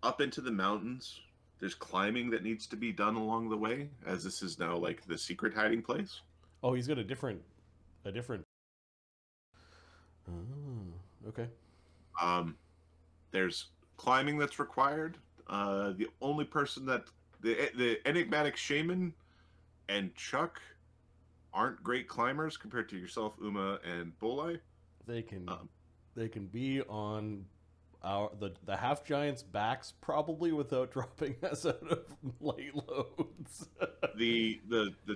up into the mountains. There's climbing that needs to be done along the way, as this is now like the secret hiding place. Oh, he's got a different. Oh, okay. Um, there's climbing that's required. The only person that the enigmatic shaman and Chuck aren't great climbers compared to yourself, Uma, and Bolai. They can Um, they can be on the half giants' backs probably without dropping us out of light loads. the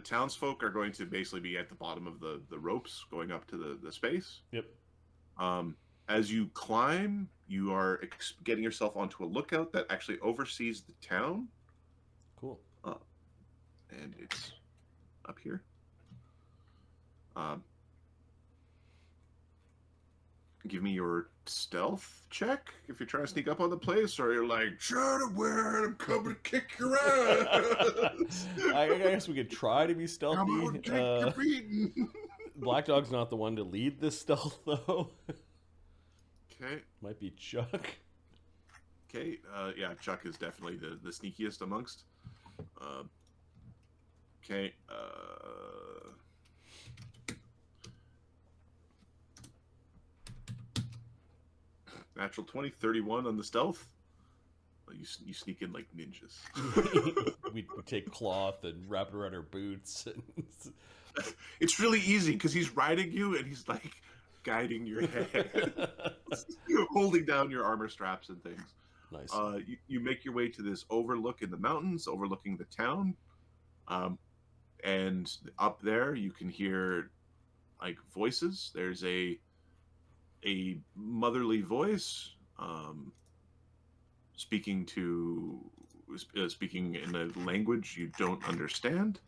townsfolk are going to basically be at the bottom of the ropes going up to the space. Yep. Um, as you climb, you are getting yourself onto a lookout that actually oversees the town, Cool. and it's up here. Um, give me your stealth check if you're trying to sneak up on the place, or you're like, shut up, where I'm coming to kick your ass. I guess we could try to be I'm stealthy. gonna take your beating. Black Dog's not the one to lead this stealth, though. Okay. Might be Chuck. Okay. Yeah, Chuck is definitely the sneakiest amongst. Uh, okay. Natural 20, 31 on the stealth. You sneak in like ninjas. We take cloth and wrap it around our boots. It's really easy because he's riding you and he's like guiding your head, holding down your armor straps and things. Nice. You make your way to this overlook in the mountains, overlooking the town. And up there, you can hear like voices. There's a motherly voice speaking speaking in a language you don't understand,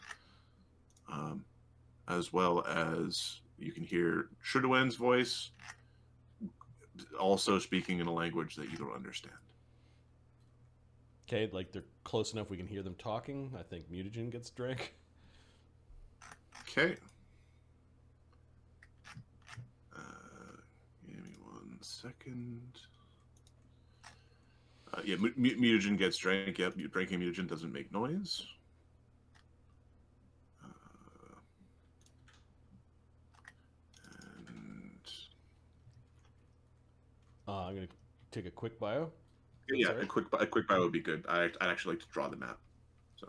as well as you can hear Shuduen's voice also speaking in a language that you don't understand. Okay, like they're close enough we can hear them talking. I think mutagen gets drink. Okay. Give me 1 second. Yeah, mutagen gets drank. Yep, drinking mutagen doesn't make noise. And I'm gonna take a quick bio. yeah, Sorry. a quick bio would be good. I'd actually like to draw the map. So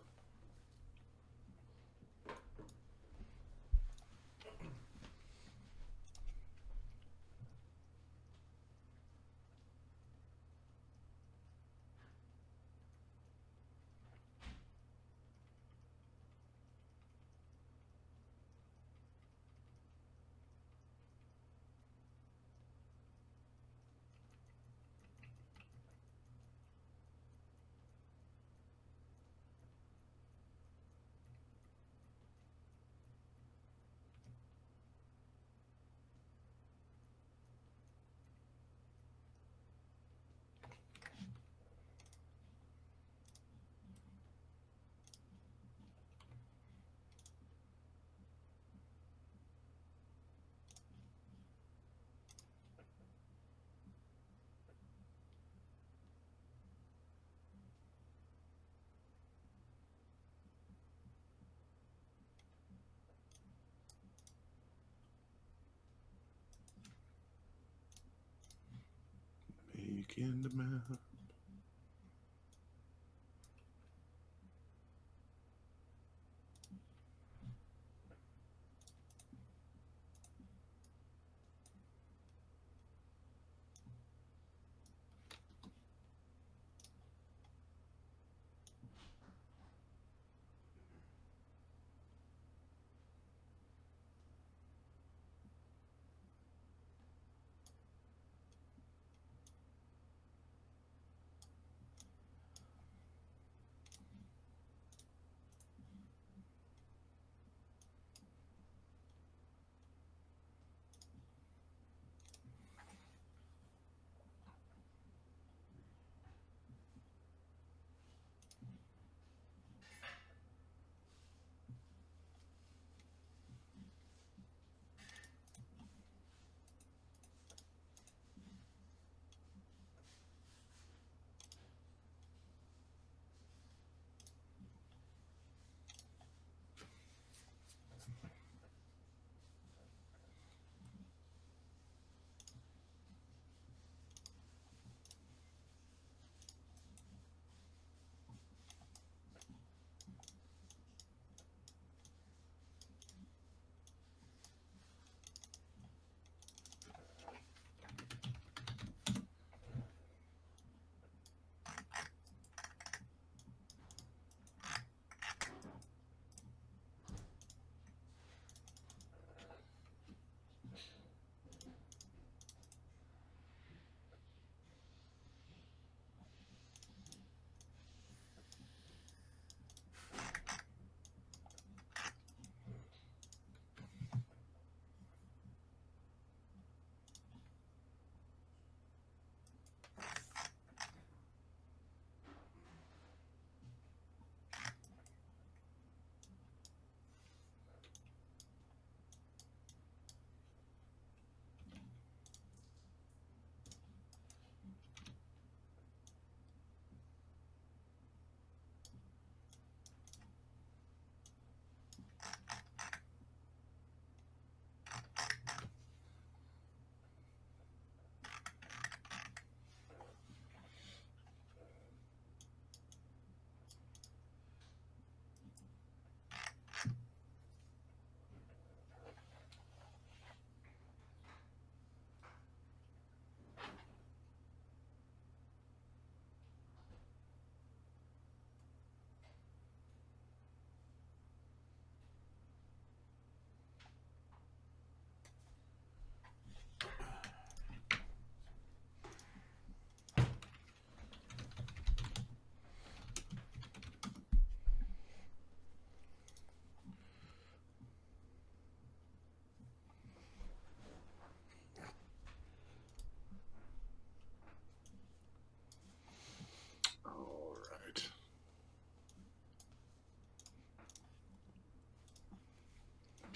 making the map.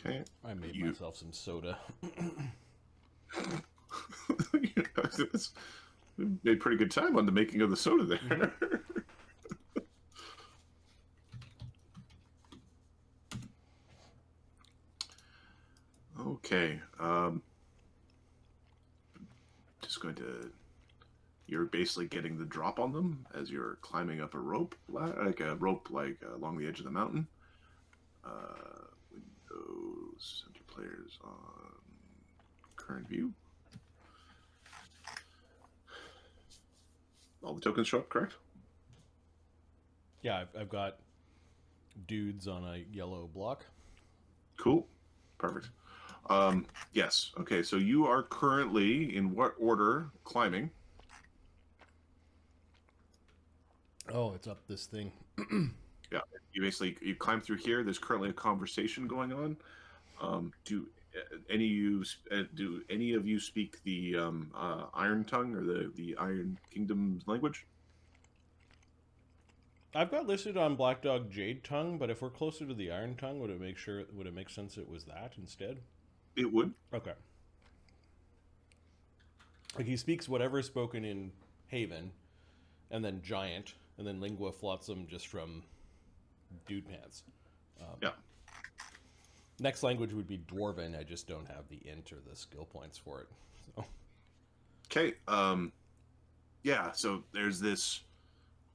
Okay. I made You- myself some soda. It's made pretty good time on the making of the soda there. Okay. Just going to. You're basically getting the drop on them as you're climbing up a rope, like a rope, like along the edge of the mountain. Windows, center players on current view. All the tokens show up, correct? Yeah, I've got dudes on a yellow block. Cool. Perfect. Yes. Okay, so you are currently in what order climbing? Oh, it's up this thing. Yeah. You climb through here. There's currently a conversation going on. Do any of you speak the Iron Tongue or the Iron Kingdom's language? I've got listed on Black Dog Jade Tongue, but if we're closer to the Iron Tongue, would it make sense it was that instead? It would. Okay. Like he speaks whatever is spoken in Haven, and then Giant, and then Lingua Flotsam just from Dude Pants. Yeah. Next language would be Dwarven. I just don't have the int or the skill points for it. So. Okay. Yeah. So there's this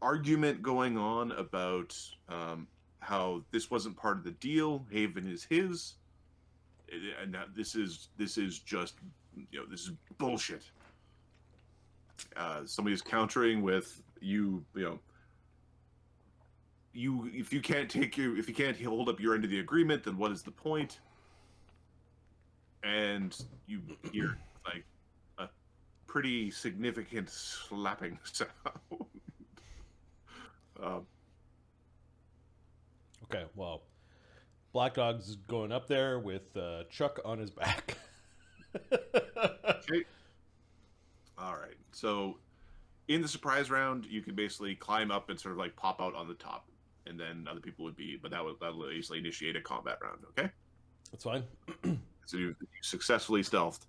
argument going on about how this wasn't part of the deal. Haven is his, and that this is just this is bullshit. Somebody's countering with you if you can't hold up your end of the agreement, then what is the point? And you hear like a pretty significant slapping sound. Okay, well, Black Dog's going up there with Chuck on his back. Okay. All right. So in the surprise round, you can basically climb up and sort of like pop out on the top, and then other people would be, but that'll easily initiate a combat round. Okay. That's fine. So you successfully stealthed.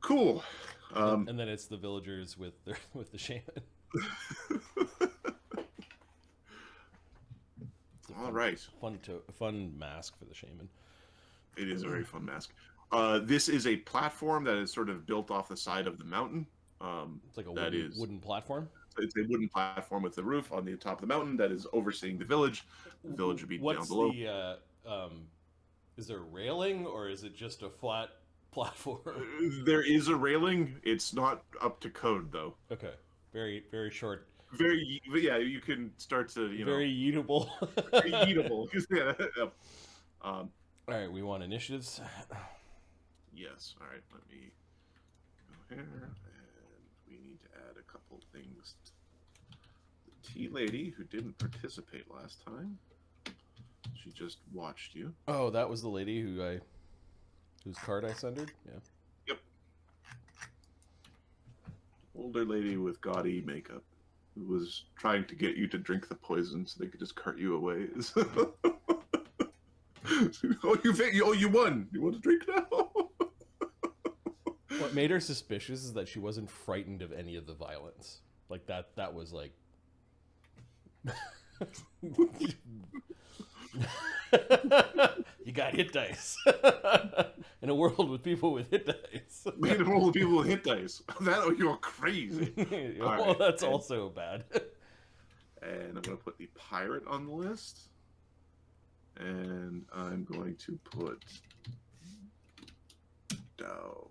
Cool. And then it's the villagers with the shaman. All right. Fun mask for the shaman. It is a very fun mask. This is a platform that is sort of built off the side of the mountain. It's like a wooden platform. It's a wooden platform with a roof on the top of the mountain that is overseeing the village. The village would be down below. Is there a railing or is it just a flat platform? There is a railing. It's not up to code though. Okay, very very short. Very, yeah. You can start to very eatable. Very eatable. Yeah. All right, we want initiatives. Yes. All right. Let me go here, and we need to add a couple things. The tea lady who didn't participate last time. She just watched you. Oh, that was the lady whose card I sundered? Yeah. Yep. Older lady with gaudy makeup who was trying to get you to drink the poison so they could just cart you away. You won. You want to drink now? What made her suspicious is that she wasn't frightened of any of the violence. Like that was like you got hit dice. In a world with people with hit dice. In a world with people with hit dice. You're crazy. Well, right. That's also bad. And I'm going to put the pirate on the list. And I'm going to put Dao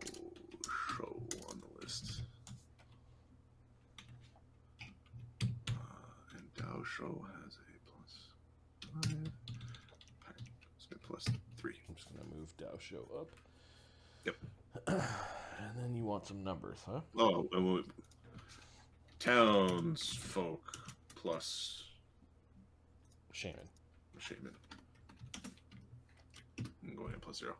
Show on the list. And Dao Show has a +5. It's a +3. I'm just going to move Dao Show up. Yep. And then you want some numbers, huh? Oh, townsfolk plus shaman. I'm going at +0.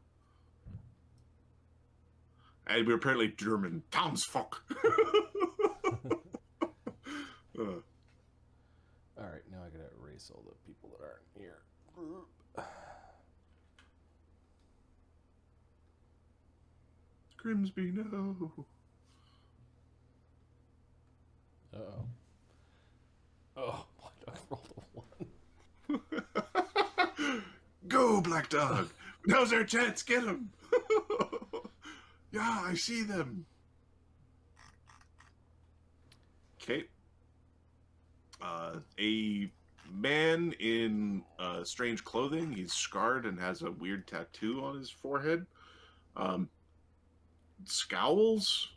And we're apparently German townsfolk. All right, now I gotta erase all the people that aren't here. Grimsby, no. Uh-oh. Oh, Black Dog rolled a 1. Go, Black Dog. Now's our chance. Get him. Yeah, I see them. Okay. A man in strange clothing. He's scarred and has a weird tattoo on his forehead. Scowls.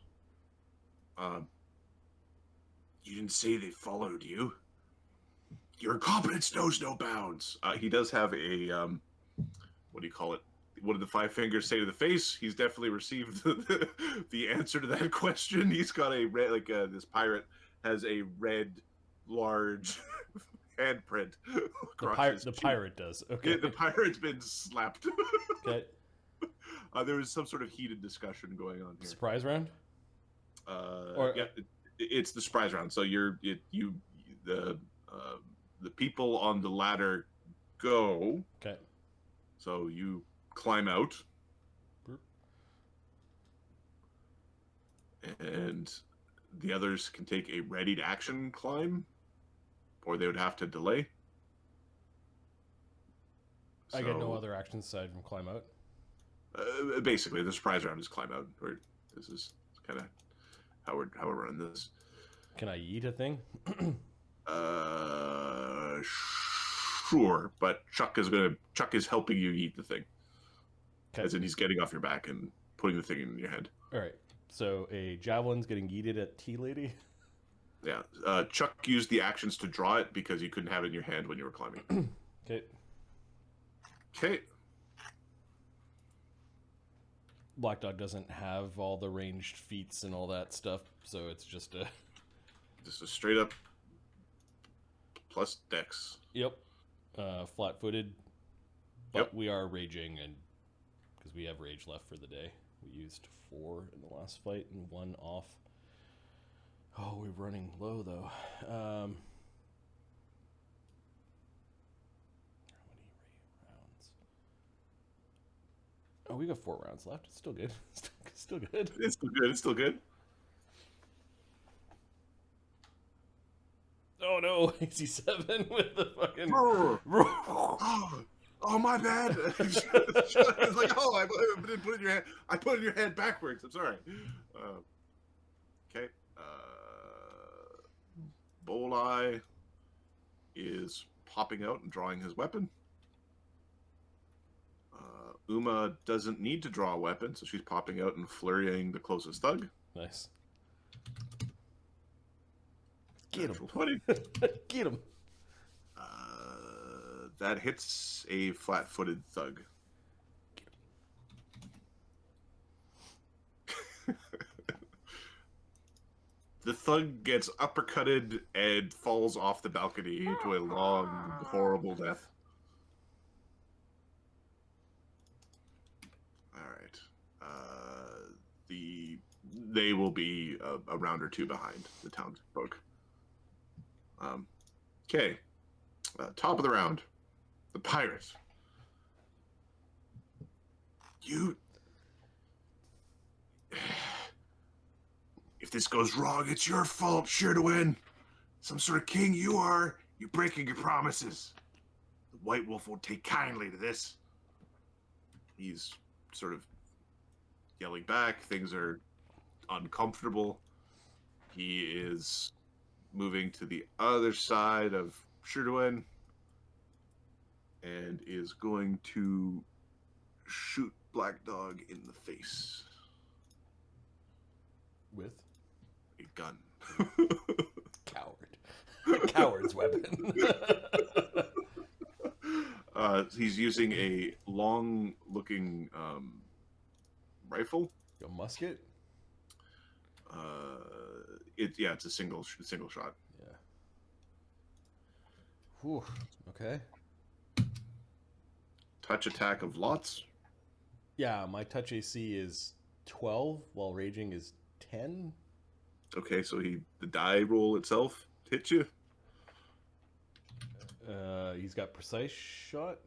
You didn't say they followed you. Your incompetence knows no bounds. He does have a what do you call it? What did the five fingers say to the face? He's definitely received the answer to that question. He's got a red, like this pirate has a red, large handprint. The pirate does. Okay. Yeah, the pirate's been slapped. Okay. There was some sort of heated discussion going on here. Surprise round? Yeah, it's the surprise round. So the people on the ladder go. Okay. So you climb out. Burp. And the others can take a readied action climb, or they would have to delay. I get no other actions aside from climb out. Basically, the surprise round is climb out. This is kind of how we're running this. Can I eat a thing? Sure, but Chuck is helping you eat the thing. Okay. As in, he's getting off your back and putting the thing in your head. All right. So a javelin's getting yeeted at Tea Lady. Yeah. Chuck used the actions to draw it because you couldn't have it in your hand when you were climbing. Okay. Okay. Black Dog doesn't have all the ranged feats and all that stuff, so it's just a straight up plus dex. Yep. Flat-footed. But Yep. we are raging, and because we have rage left for the day. We used 4 in the last fight and 1 off. Oh, we're running low though. How many rounds? Oh, we got 4 rounds left. It's still good. Still good. It's still good. It's still good. Oh no, AC7 with the fucking. Oh, my bad. It's like, oh, I didn't put it in your hand. I put it in your hand backwards. I'm sorry. Okay. Bolai is popping out and drawing his weapon. Uma doesn't need to draw a weapon, so she's popping out and flurrying the closest thug. Nice. Get him. 20. Get him. That hits a flat-footed thug. The thug gets uppercutted and falls off the balcony to a long, horrible death. All right. They will be a round or two behind the townsfolk. Okay. Top of the round. The pirate. You... If this goes wrong, it's your fault. Sure to win. Some sort of king you are. You're breaking your promises. The White Wolf won't take kindly to this. He's sort of yelling back. Things are uncomfortable. He is moving to the other side of Sherwin and is going to shoot Black Dog in the face. With? A gun. Coward. Coward's weapon. He's using a long-looking rifle. A musket? It's a single shot. Yeah. Whew. Okay. Touch attack of lots. Yeah, my touch AC is 12, while raging is 10. Okay, so the die roll itself hits you. He's got precise shot.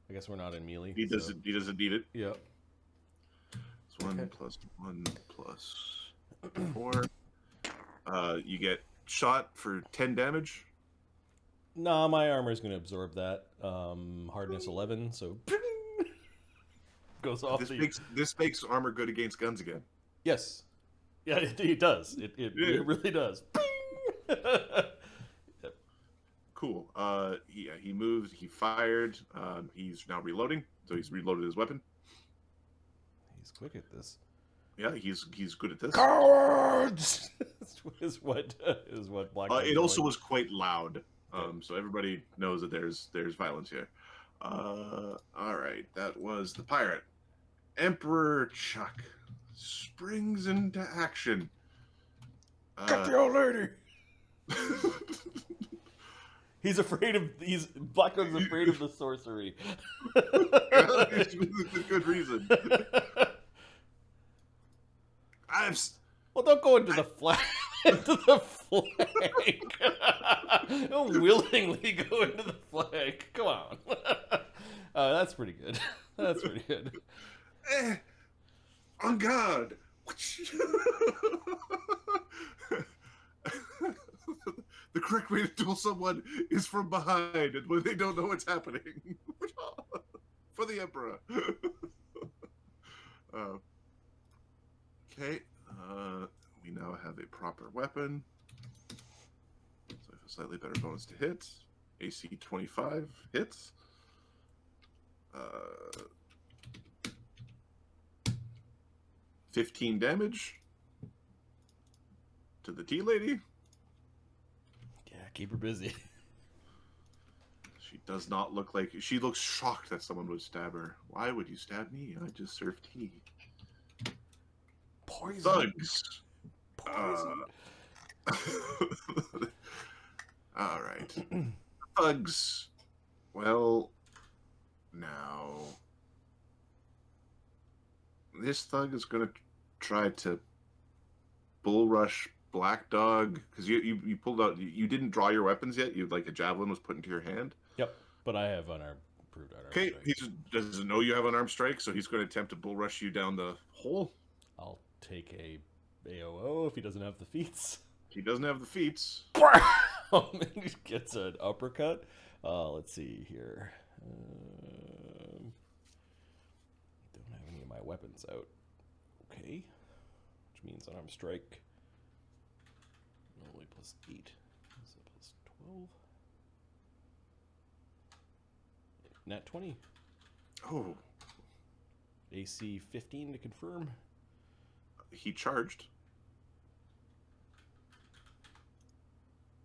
I guess we're not in melee. He doesn't need it. Yeah. So 1 Okay. plus 1 plus 4. You get shot for 10 damage. Nah, my armor is going to absorb that. Hardness 11, so goes off This makes armor good against guns again. Yes. Yeah, it does. It Yeah. really does. Cool. He moved. He fired. He's now reloading, so he's reloaded his weapon. He's quick at this. Yeah, he's good at this. Cowards is what Black. It also was quite loud, so everybody knows that there's violence here. All right, that was the pirate. Emperor Chuck springs into action. Got the old lady. Blackcoat's afraid of the sorcery. With good reason. Well, don't go into the flag. Into the flag. Don't willingly go into the flag. Come on. That's pretty good. That's pretty good. On guard. The correct way to duel someone is from behind, and when they don't know what's happening. For the Emperor. Okay. We now have a proper weapon. So I have a slightly better bonus to hit. AC 25 hits. 15 damage to the tea lady. Yeah, keep her busy. She does not look like... She looks shocked that someone would stab her. Why would you stab me? I just serve tea. Poison. Thugs. Poison. All right. Thugs. Well, now... This thug is going to try to bull rush Black Dog, because you pulled out... You didn't draw your weapons yet. You like a javelin was put into your hand. Yep, but I have improved unarmed Okay, strike. he just doesn't know you have an armed strike, so he's going to attempt to bull rush you down the hole. I'll take a AOO if he doesn't have the feats. He doesn't have the feats. He gets an uppercut. Let's see here. Don't have any of my weapons out. Okay, which means unarmed strike. Only plus 8. So plus 12. Nat 20. Oh, AC 15 to confirm. he charged.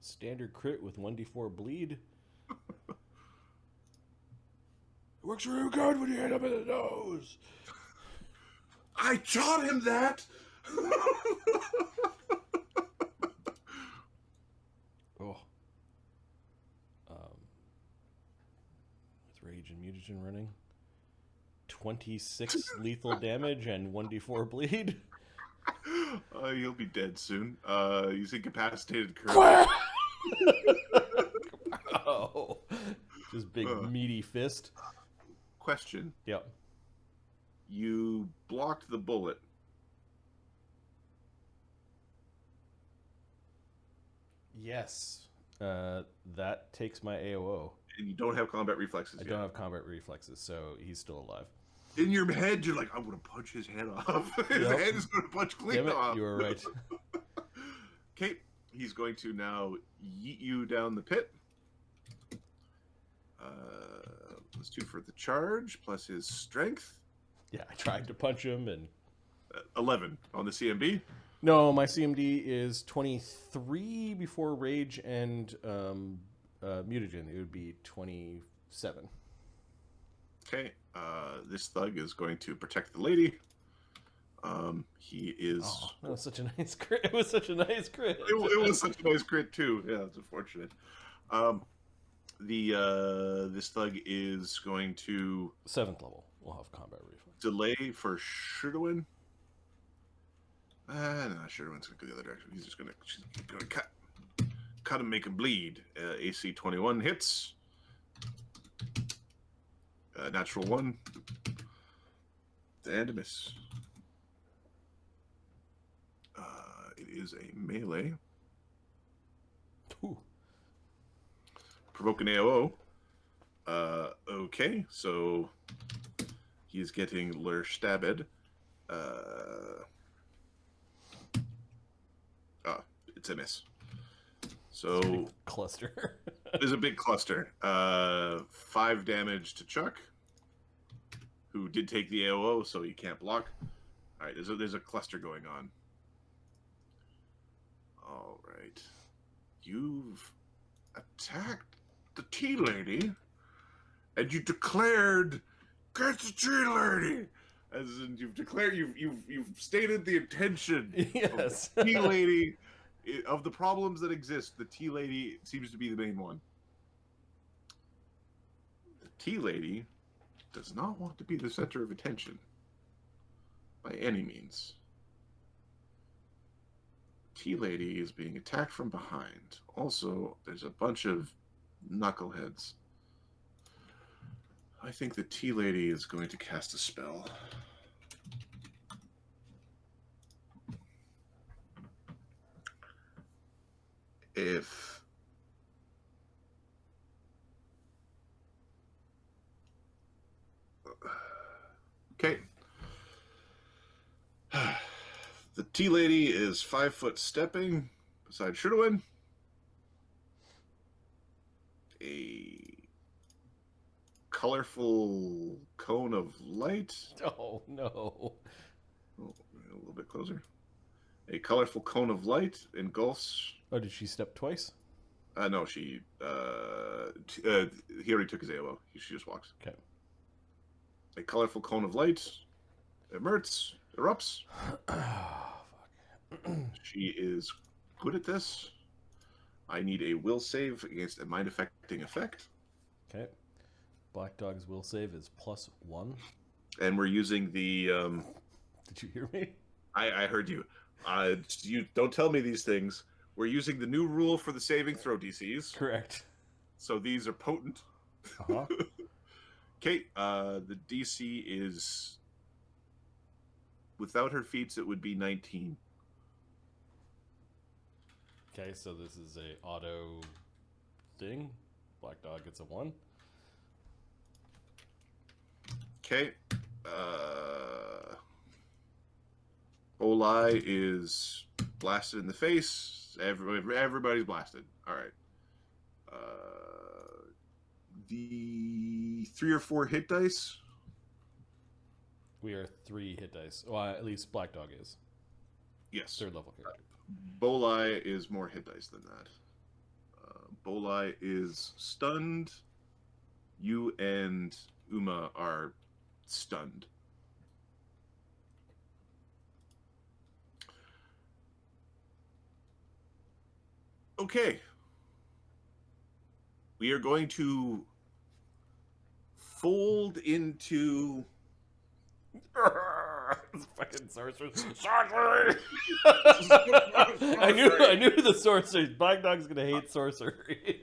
Standard crit with 1d4 bleed. It works real good when you hit him in the nose. I taught him that. Oh. With rage and mutagen running. 26 lethal damage and 1d4 bleed. He'll be dead soon. He's incapacitated currently. Oh. Just big meaty fist. Question. Yep. You blocked the bullet. Yes. That takes my AOO. And you don't have combat reflexes I yet. don't have combat reflexes, so he's still alive. In your head, you're like, I'm going to punch his head off. His Yep. head is going to punch clean Damn it, off. you were right. Okay, he's going to now yeet you down the pit. Plus 2 for the charge, plus his strength. Yeah, I tried to punch him and... 11 on the CMB. No, my CMD is 23 before rage and mutagen. It would be 27. Okay, this thug is going to protect the lady. He is... Oh, that was such a nice crit. It was such a nice crit. It was such a nice crit, too. Yeah, it's unfortunate. This thug is going to... 7th level. We'll have combat reflex. delay for Sherwin. No, Sherwin's going to go the other direction. She's going to cut him, make him bleed. AC 21 hits. Natural 1. And a miss. is a melee. Ooh. Provoke an AOO. Okay, so he's getting Lur Stabbed. It's a miss. So Cluster. there's a big cluster. 5 damage to Chuck, who did take the AOO, so he can't block. All right, there's a cluster going on. All right, you've attacked the tea lady, and you declared, "Get the tea lady." As in, you've declared, you've stated the intention. Yes. Of the tea lady, of the problems that exist, the tea lady seems to be the main one. The tea lady does not want to be the center of attention by any means. Tea lady is being attacked from behind. Also, there's a bunch of knuckleheads. I think the tea lady is going to cast a spell. If okay, the tea lady is 5 foot stepping beside Shudowin. A colorful cone of light. Oh no. Oh, a little bit closer. A colorful cone of light engulfs. Oh, did she step twice? No, she. He already took his AOO. She just walks. Okay. A colorful cone of light erupts. Oh, fuck. She is good at this. I need a will save against a mind affecting effect. Okay. Black Dog's will save is +1. And we're using the. Did you hear me? I heard you. You don't tell me these things. We're using the new rule for the saving throw DCs. Correct. So these are potent. Uh-huh. Okay, the DC is, without her feats, it would be 19. Okay, so this is a auto thing. Black Dog gets a 1. Okay. Olai is blasted in the face. Everybody's blasted. All right. The 3 or 4 hit dice. We are 3 hit dice. Well, at least Black Dog is. Yes. 3rd level character. Bolai is more hit dice than that. Bolai is stunned. You and Uma are stunned. Okay. We are going to fold into... It's fucking sorcerer. Sorcery! I knew the sorcery. Black Dog's gonna hate sorcery.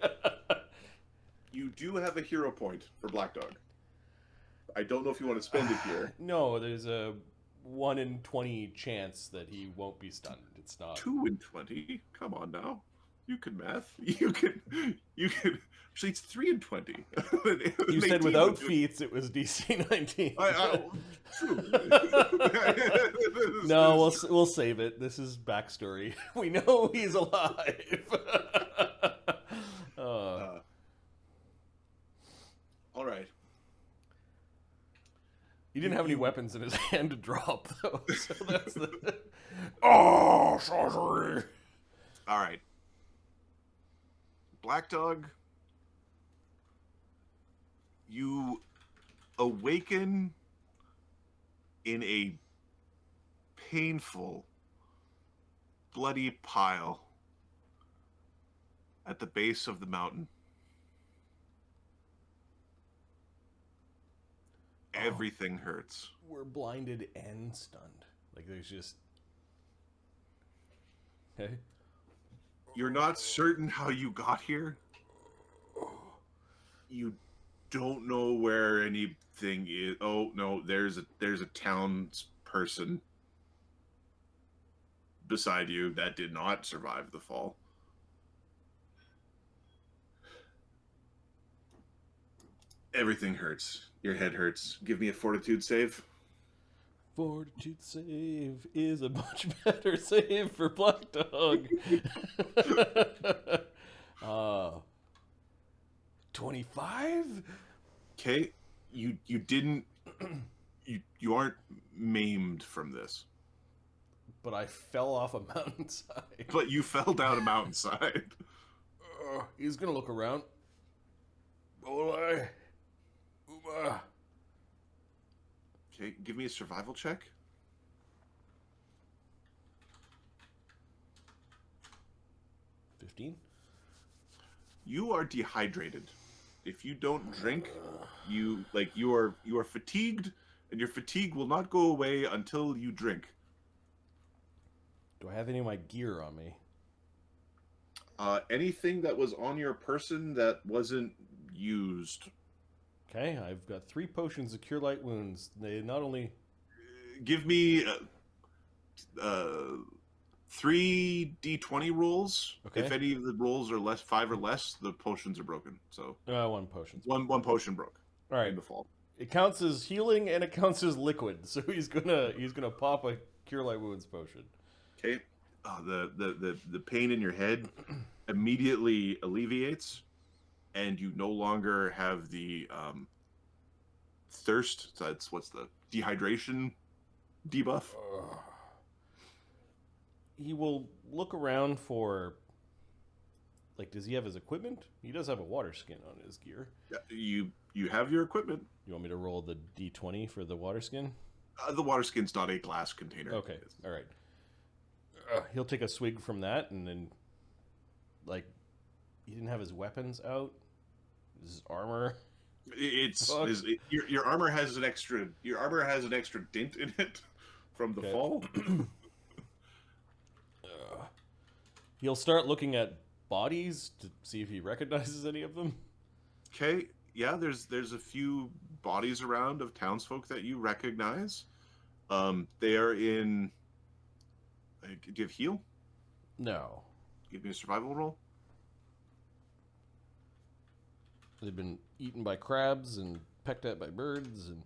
You do have a hero point for Black Dog. I don't know if you want to spend it here. No, there's a 1 in 20 chance that he won't be stunned. It's not 2 in 20. Come on now. You can math. You can. Actually, it's 3 in 20. You said without feats, it was DC 19. True. No, we'll save it. This is backstory. We know he's alive. All right. He didn't have any weapons in his hand to drop, though. So that's the. Oh, sorcery! All right. Black Dog, you awaken in a painful, bloody pile at the base of the mountain. Everything hurts. We're blinded and stunned. Like, there's just... Okay. You're not certain how you got here. You don't know where anything is. Oh no, there's a townsperson beside you that did not survive the fall. Everything hurts. Your head hurts. Give me a fortitude save. Fortitude save is a much better save for Black Dog. 25? Okay, you didn't you aren't maimed from this. But I fell off a mountainside. But you fell down a mountainside. He's gonna look around. Olay. Uma. Okay, give me a survival check. $15. You are dehydrated. If you don't drink, you are fatigued, and your fatigue will not go away until you drink. Do I have any of my gear on me? Anything that was on your person that wasn't used. Okay, I've got 3 potions of cure light wounds. They not only Give me 3 d20 rolls. Okay. If any of the rolls are 5 or less, the potions are broken. So 1 potion. one potion broke. All right. In the fall. It counts as healing and it counts as liquid. So he's gonna pop a cure light wounds potion. Okay. The pain in your head immediately alleviates, and you no longer have the thirst. So that's what's the dehydration debuff. He will look around for, like, does he have his equipment? He does have a water skin on his gear. Yeah, you have your equipment. You want me to roll the d20 for the water skin? The water skin's not a glass container. Okay, all right. He'll take a swig from that, and then, like, he didn't have his weapons out, his armor. Your armor has an extra dent in it from the fall. He'll start looking at bodies to see if he recognizes any of them. Okay, yeah, there's a few bodies around of townsfolk that you recognize. They are in. Do you have heal? No. Give me a survival roll. They've been eaten by crabs and pecked at by birds, and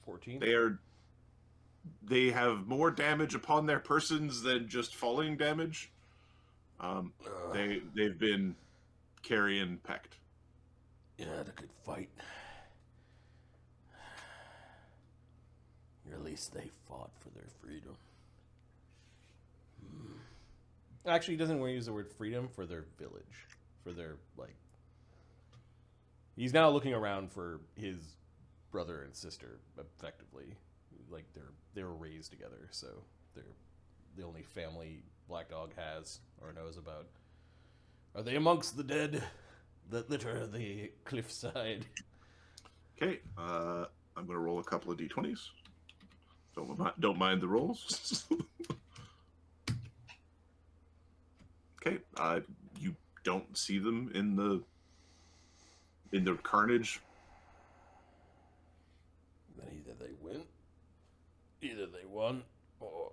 14. They have more damage upon their persons than just falling damage. They've been carrion pecked. Yeah, had a good fight. Or at least they fought for their freedom. Actually, he doesn't want to use the word freedom, for their village. For their, like... He's now looking around for his brother and sister, effectively. Like, they were raised together, so they're the only family Black Dog has or knows about. Are they amongst the dead that litter the cliffside? Okay, I'm going to roll a couple of d20s. Don't mind the rolls. Okay, you don't see them in the carnage. Then either they won, or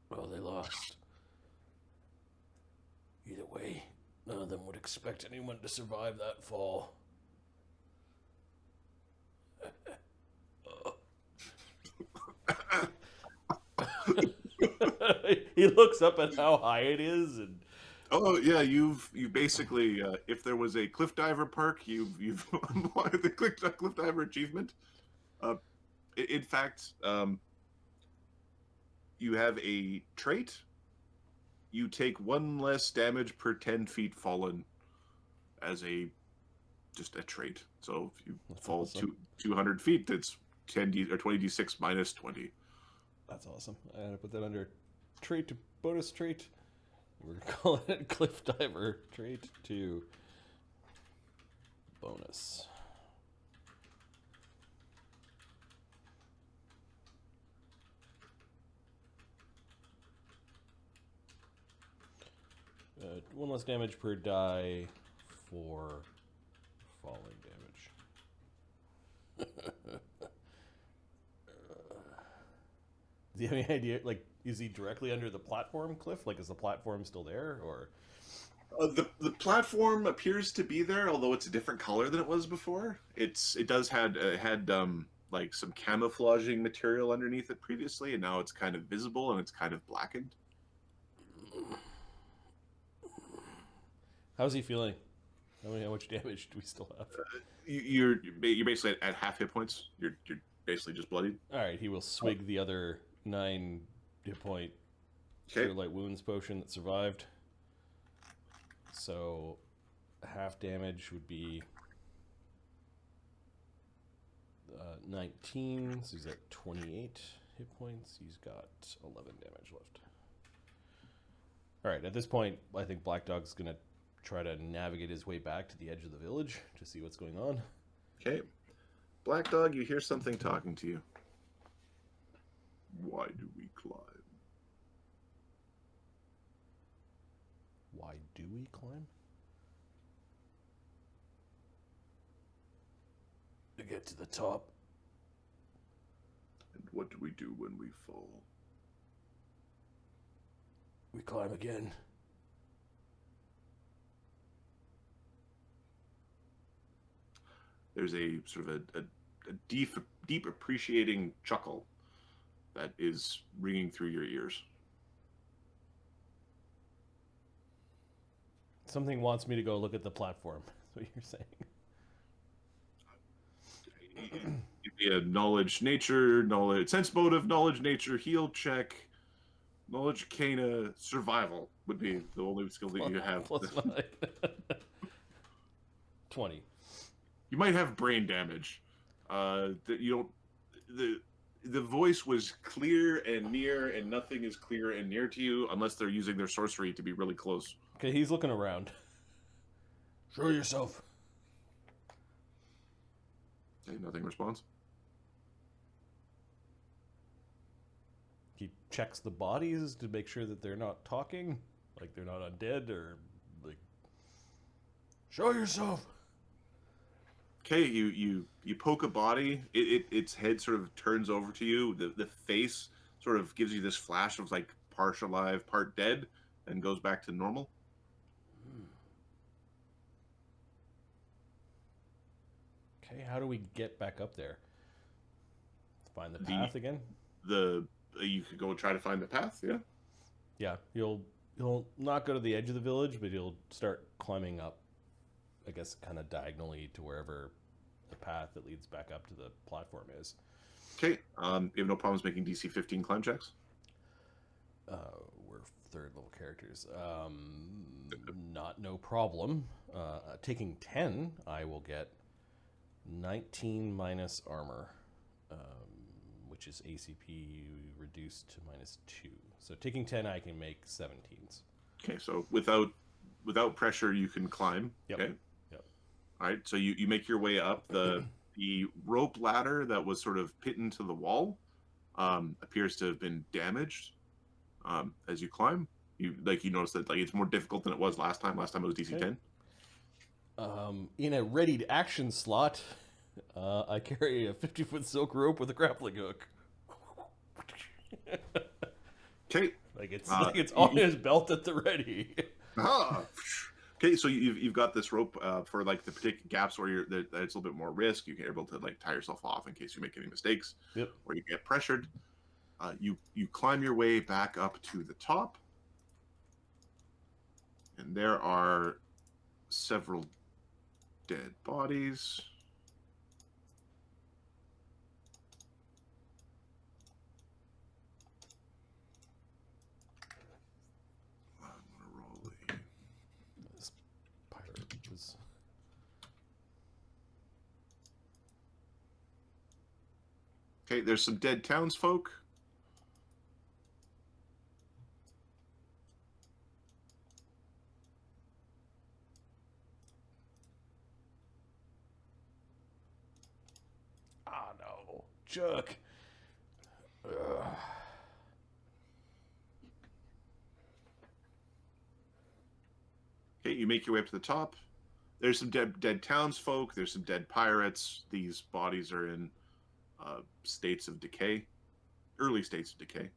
well, they lost. Either way, none of them would expect anyone to survive that fall. He looks up at how high it is, and oh yeah, you've basically if there was a cliff diver perk, you've unlocked the cliff diver achievement. In fact, you have a trait. You take 1 less damage per 10 feet fallen as just a trait. So if you fall awesome. 200 feet, that's 10d or 20d6 minus 20. That's awesome. I'm gonna put that under trait to bonus trait. We're gonna call it cliff diver trait to bonus. One less damage per die for falling damage. Do you have any idea? Like, Is he directly under the platform, Cliff? Like, is the platform still there, or? The platform appears to be there, although it's a different color than it was before. It does had like some camouflaging material underneath it previously, and now it's kind of visible and it's kind of blackened. How's he feeling? How much damage do we still have? You're basically at half hit points. You're basically just bloodied. All right, he will swig the other 9 hit point Cure Light Wounds potion that survived. So half damage would be 19. So he's at 28 hit points. He's got 11 damage left. All right, at this point, I think Black Dog's going to try to navigate his way back to the edge of the village to see what's going on. Okay. Black Dog, you hear something talking to you. Why do we climb? Why do we climb? To get to the top. And what do we do when we fall? We climb again. There's a sort of a deep appreciating chuckle that is ringing through your ears. Something wants me to go look at the platform. That's what you're saying. It'd be a knowledge, sense motive, knowledge, nature, heal check, knowledge, arcana, survival would be the only skill that you have. Plus 5. 20. You might have brain damage. That you don't. The voice was clear and near, and nothing is clear and near to you unless they're using their sorcery to be really close. Okay, he's looking around. Show yourself. Okay, nothing responds. He checks the bodies to make sure that they're not talking, like they're not undead, or like. Show yourself. Okay, you poke a body. Its head sort of turns over to you. The face sort of gives you this flash of like part alive, part dead, and goes back to normal. Okay, how do we get back up there? Find the path again? You could go and try to find the path, yeah? Yeah, you'll not go to the edge of the village, but you'll start climbing up, I guess, kind of diagonally to wherever the path that leads back up to the platform is. Okay, you have no problems making DC 15 climb checks? We're third level characters. No problem. Taking 10, I will get 19 minus armor, which is ACP reduced to -2. So taking 10, I can make 17s. Okay, so without pressure, you can climb. Yep. Okay. Yep. All right, so you make your way up. The rope ladder that was sort of put into the wall appears to have been damaged as you climb. You notice that it's more difficult than it was last time. Last time it was DC 10. In a readied action slot, I carry a 50-foot silk rope with a grappling hook. Okay. Like it's on his belt at the ready. Okay, so you've got this rope for like the particular gaps where it's a little bit more risk. You're able to like tie yourself off in case you make any mistakes. Yep. Or you get pressured. You climb your way back up to the top, and there are several dead bodies. I'm gonna roll This pirate was... Okay, there's some dead townsfolk. Ah, no. Chuck. Ugh. Okay, you make your way up to the top. There's some dead townsfolk. There's some dead pirates. These bodies are in states of decay, early states of decay.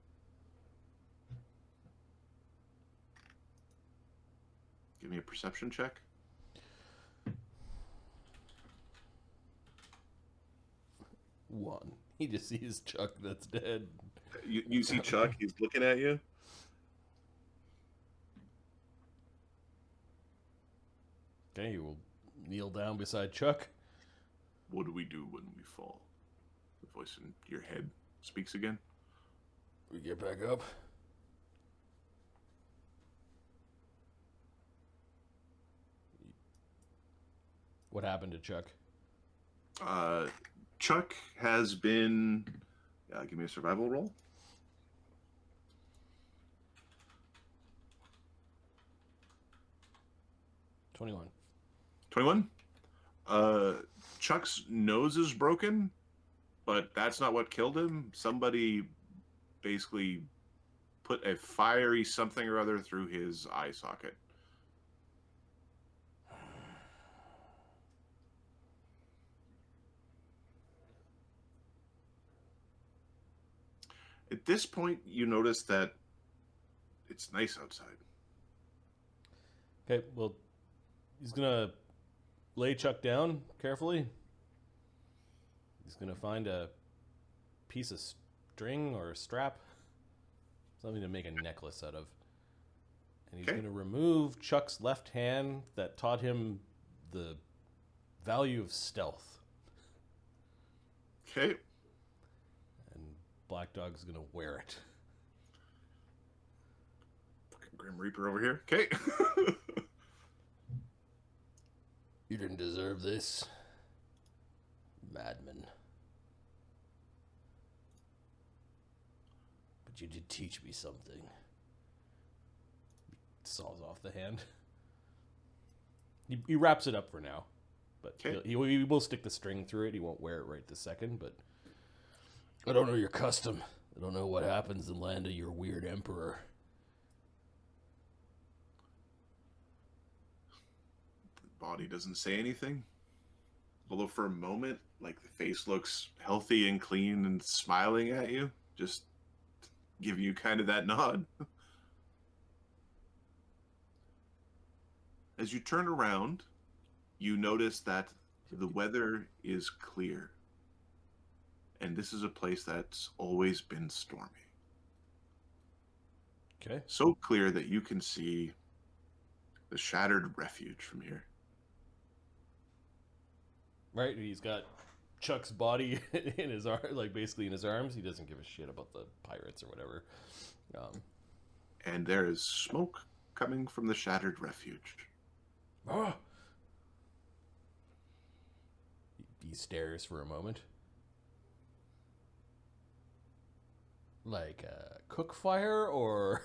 Give me a perception check. 1. He just sees Chuck that's dead. You see Chuck, he's looking at you. Okay, you will kneel down beside Chuck. What do we do when we fall? The voice in your head speaks again. We get back up. What happened to Chuck? Chuck has been... give me a survival roll. 21. 21? Chuck's nose is broken, but that's not what killed him. Somebody basically put a fiery something or other through his eye socket. At this point, you notice that it's nice outside. Okay, well, he's gonna lay Chuck down carefully. He's gonna find a piece of string or a strap, something to make a necklace out of. And he's gonna remove Chuck's left hand that taught him the value of stealth. Okay. And Black Dog's gonna wear it. Fucking Grim Reaper over here. Okay. You didn't deserve this, madman. But you did teach me something. He saws off the hand. He wraps it up for now. But he will stick the string through it. He won't wear it right this second, but... I don't know your custom. I don't know what happens in the land of your weird emperor. The body doesn't say anything. Although for a moment, like, the face looks healthy and clean and smiling at you. Just give you kind of that nod. As you turn around, you notice that the weather is clear. And this is a place that's always been stormy. Okay. So clear that you can see the Shattered Refuge from here. Right, he's got Chuck's body in his arm, like basically in his arms. He doesn't give a shit about the pirates or whatever. And there is smoke coming from the Shattered Refuge. Oh. He stares for a moment. Like a cook fire or...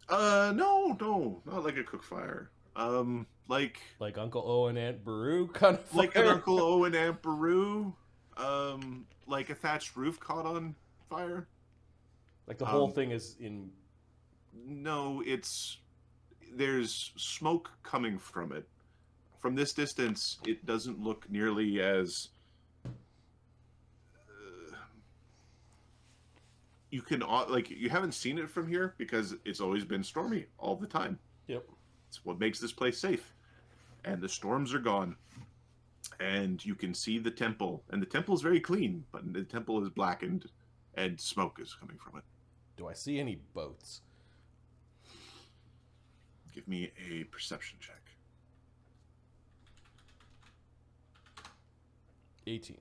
No, not like a cook fire. Like Uncle O and Aunt Beru kind of fire? Like an Uncle O and Aunt Beru. Like a thatched roof caught on fire. Like the whole thing is in... No, there's smoke coming from it. From this distance, it doesn't look nearly as... you haven't seen it from here because it's always been stormy all the time. Yep. It's what makes this place safe. And the storms are gone. And you can see the temple. And the temple is very clean, but the temple is blackened and smoke is coming from it. Do I see any boats? Give me a perception check. 18.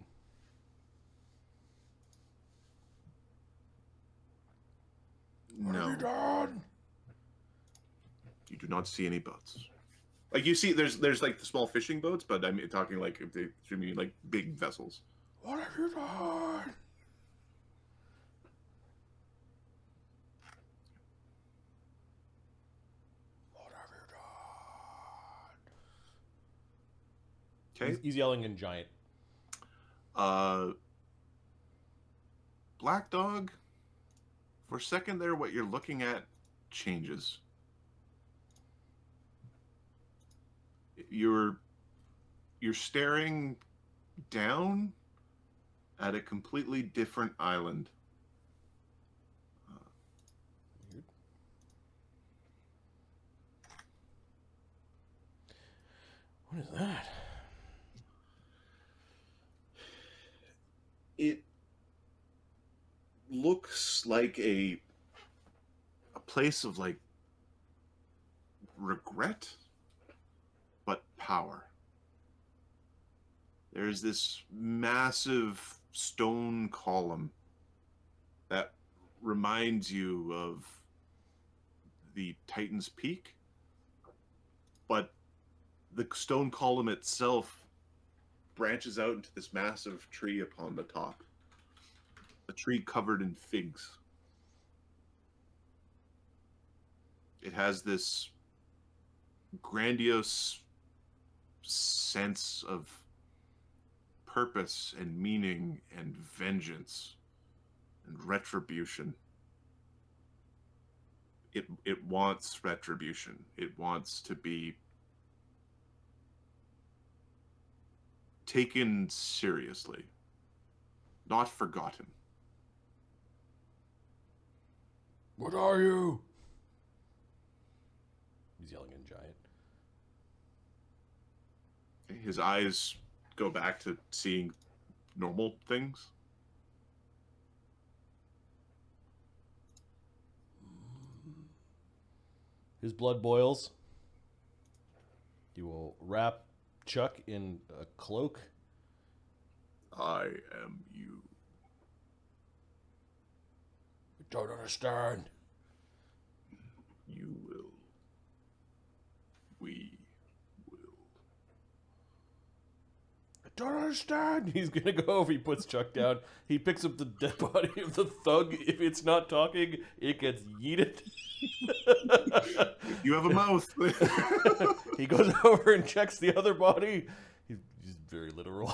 No. What have you done? You do not see any boats. Like, you see, there's like the small fishing boats, but I'm talking like, if they should be like big vessels. What have you done? What have you done? Okay. He's yelling in giant. Black Dog, for a second there, what you're looking at changes. You're staring down at a completely different island. Weird. What is that? It looks like a place of like regret, but power. There's this massive stone column that reminds you of the Titan's Peak, but the stone column itself branches out into this massive tree upon the top. A tree covered in figs. It has this grandiose sense of purpose and meaning and vengeance and retribution. It wants retribution. It wants to be taken seriously, not forgotten. What are you? He's yelling in giant. His eyes go back to seeing normal things. His blood boils. He will wrap Chuck in a cloak. I am you. I don't understand. You will. We will. I don't understand. He's gonna go over. He puts Chuck down. He picks up the dead body of the thug. If it's not talking, it gets yeeted. You have a mouth. He goes over and checks the other body. He's very literal.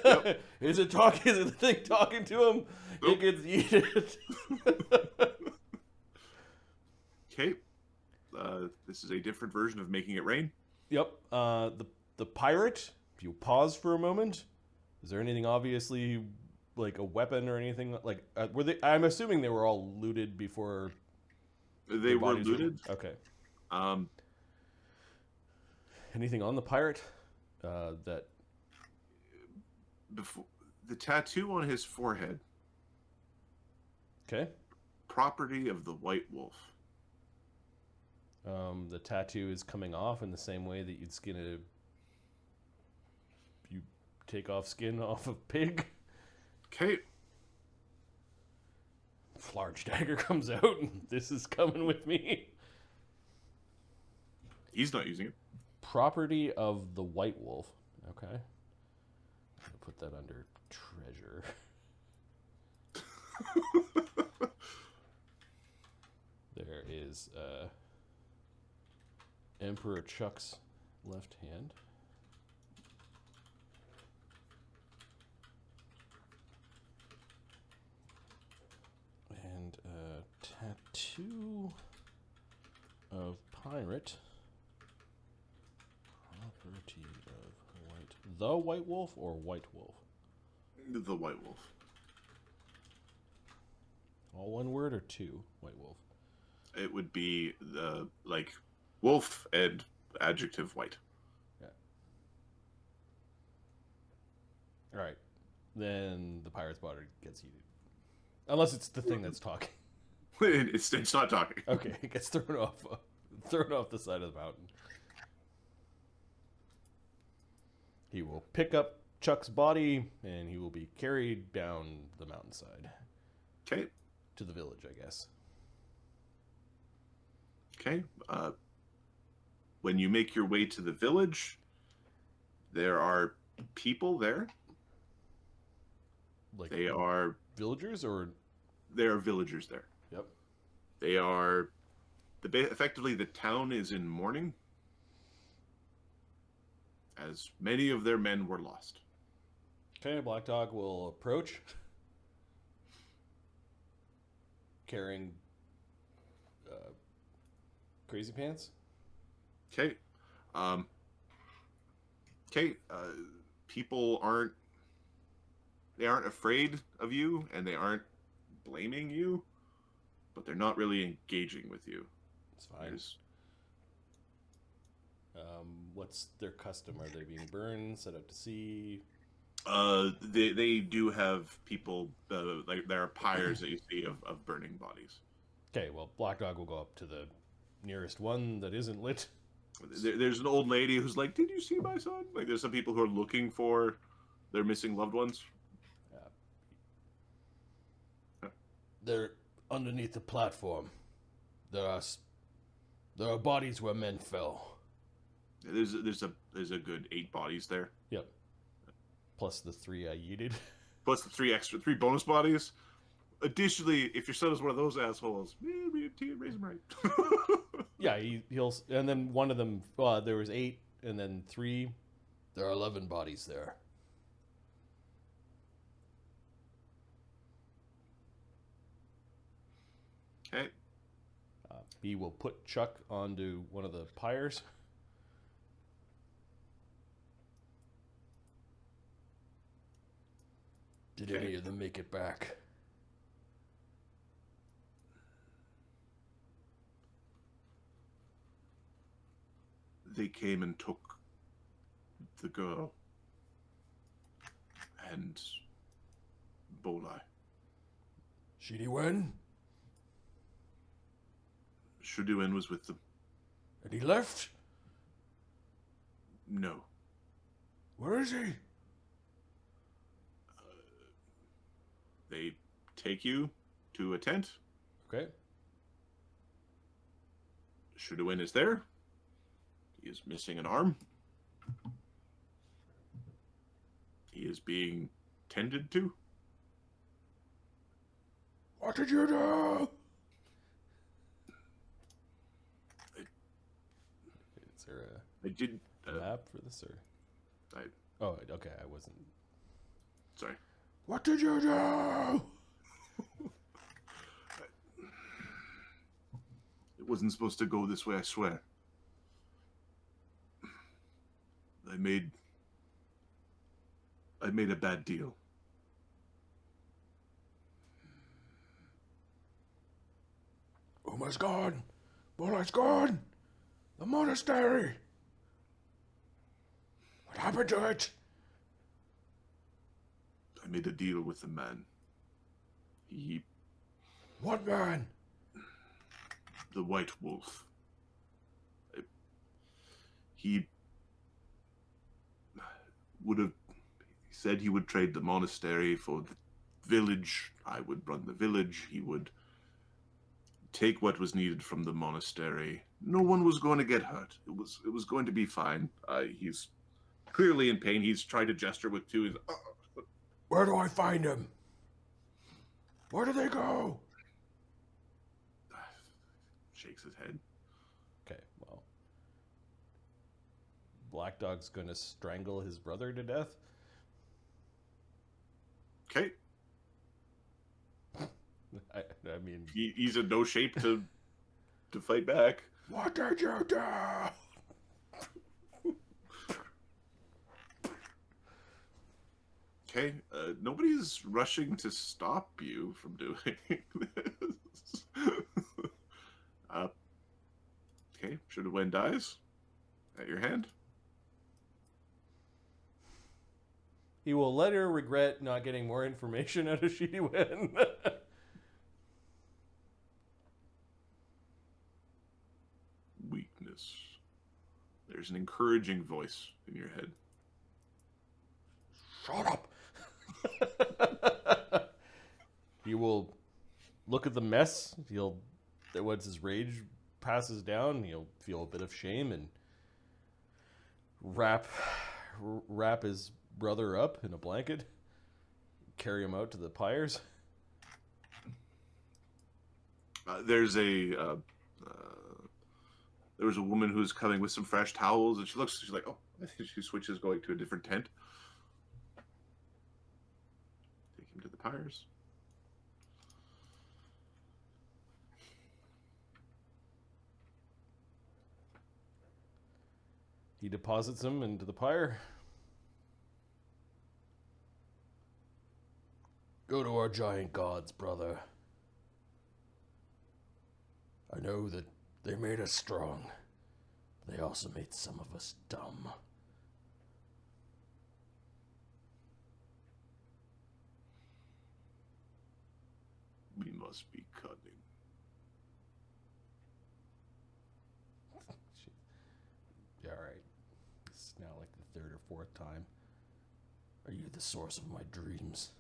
Yep. Is it talking? Is it the thing talking to him? Nope. It gets yeeted. Okay. This is a different version of making it rain. Yep. The pirate. If you pause for a moment, is there anything obviously like a weapon or anything like? Were they? I'm assuming they were all looted before. They their were bodies looted. Okay. Um, Anything on the pirate that? before the tattoo on his forehead, Okay. property of the White Wolf. The tattoo is coming off in the same way that you'd skin a. You take off skin off a pig. Okay. Large dagger comes out, and this is coming with me. He's not using it. Property of the White Wolf. Okay. I'll put that under treasure. There is Emperor Chuck's left hand. And a tattoo of pirate. Property of white. The White Wolf or White Wolf? The White Wolf. All one word or two? White Wolf. It would be the like wolf and adjective white. Yeah. All right. Then the pirate's body gets heated. Unless it's the thing that's talking. It's not talking. Okay, it gets thrown off the side of the mountain. He will pick up Chuck's body and he will be carried down the mountainside. Okay. To the village, I guess. Okay. When you make your way to the village, there are people there. Like They are villagers or there are villagers there. Yep. They are effectively the town is in mourning, as many of their men were lost. Okay, Black Dog will approach, carrying Crazy Pants. Okay. Okay. People aren't afraid of you, and they aren't blaming you, but they're not really engaging with you. It's fine. What's their custom? Are they being burned, set out to sea? They do have people like there are pyres that you see of burning bodies. Okay, well, Black Dog will go up to the nearest one that isn't lit. There's an old lady who's like, "Did you see my son?" Like, there's some people who are looking for their missing loved ones. They're underneath the platform. There are bodies where men fell. There's a good 8 bodies there. Yep. Plus the 3 I yeeted. Plus the 3 bonus bodies. Additionally, if your son is one of those assholes, raise him right. Yeah, he'll, and then one of them. There was 8, and then 3. There are 11 bodies there. Okay. B will put Chuck onto one of the pyres. Did any of them make it back? They came and took the girl and Bolai. Shidiwen? Shuduin was with them. And he left? No. Where is he? They take you to a tent. Okay. Shuduin is there. He is missing an arm. He is being tended to. What did you do? Is there I did. a map for this, or? Oh, okay. I wasn't. Sorry. What did you do? It wasn't supposed to go this way, I swear. I made a bad deal. Uma's gone. Bolai's gone. The monastery. What happened to it? I made a deal with the man. What man? The White Wolf. He said he would trade the monastery for the village. I would run the village. He would take what was needed from the monastery. No one was going to get hurt. It was going to be fine. He's clearly in pain. He's trying to gesture with 2. He's, Where do I find him? Where do they go? Shakes his head. Okay, well. Black Dog's gonna strangle his brother to death. Okay. I mean... He's in no shape to fight back. What did you do? Okay, nobody's rushing to stop you from doing this. Okay, Shuduin dies. At your hand. He will later regret not getting more information out of Shidiwen. Weakness. There's an encouraging voice in your head. Shut up! He will look at the mess. Once his rage passes down, he'll feel a bit of shame and wrap his brother up in a blanket, carry him out to the pyres. There was a woman who's coming with some fresh towels, and she's like, oh, I think she switches, going to a different tent. Take him to the pyres. He deposits him into the pyre. Go to our giant gods, brother. I know that they made us strong. They also made some of us dumb. We must be cunning. Yeah, all right. It's now like the third or fourth time. Are you the source of my dreams?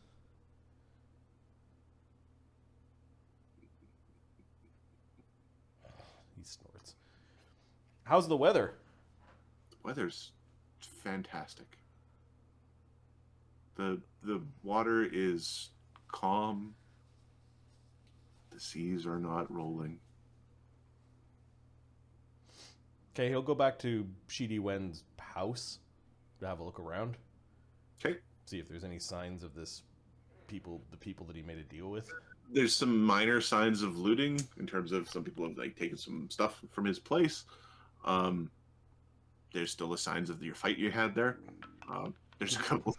He snorts. How's the weather? The weather's fantastic. The water is calm. The seas are not rolling. Okay, he'll go back to Shidi Wen's house to have a look around. Okay. See if there's any signs of the people that he made a deal with. There's some minor signs of looting in terms of some people have like taken some stuff from his place. There's still the signs of your fight you had there. There's a couple.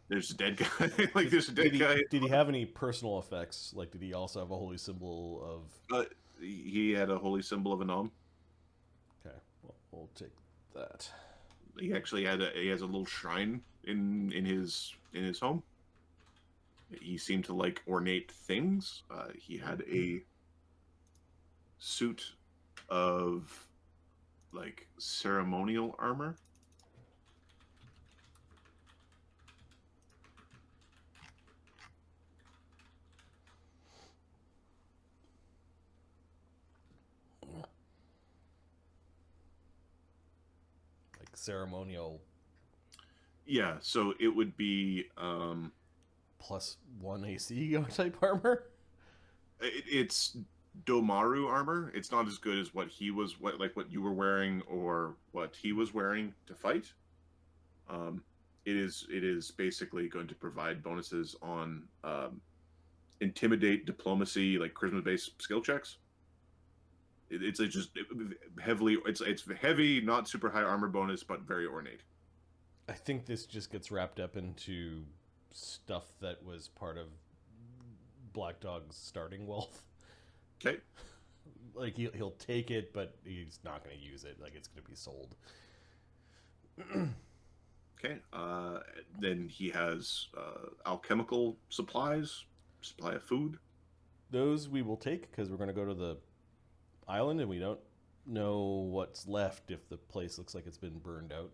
There's a dead guy. Like there's a dead guy. Did he have any personal effects? Like, did he also have a holy symbol of? He had a holy symbol of a nom. Okay, well, we'll take that. He actually he has a little shrine in his home. He seemed to like ornate things. He had a suit of like ceremonial armor. Like ceremonial. Yeah, so it would be +1 AC type armor. It's Domaru armor. It's not as good as what you were wearing or what he was wearing to fight. It is basically going to provide bonuses on intimidate, diplomacy, like charisma based skill checks. It's heavy, not super high armor bonus, but very ornate. I think this just gets wrapped up into stuff that was part of Black Dog's starting wealth. Okay. Like he'll take it, but he's not going to use it. Like it's going to be sold. Okay. Then he has alchemical supplies, supply of food. Those we will take because we're going to go to the island and we don't know what's left if the place looks like it's been burned out.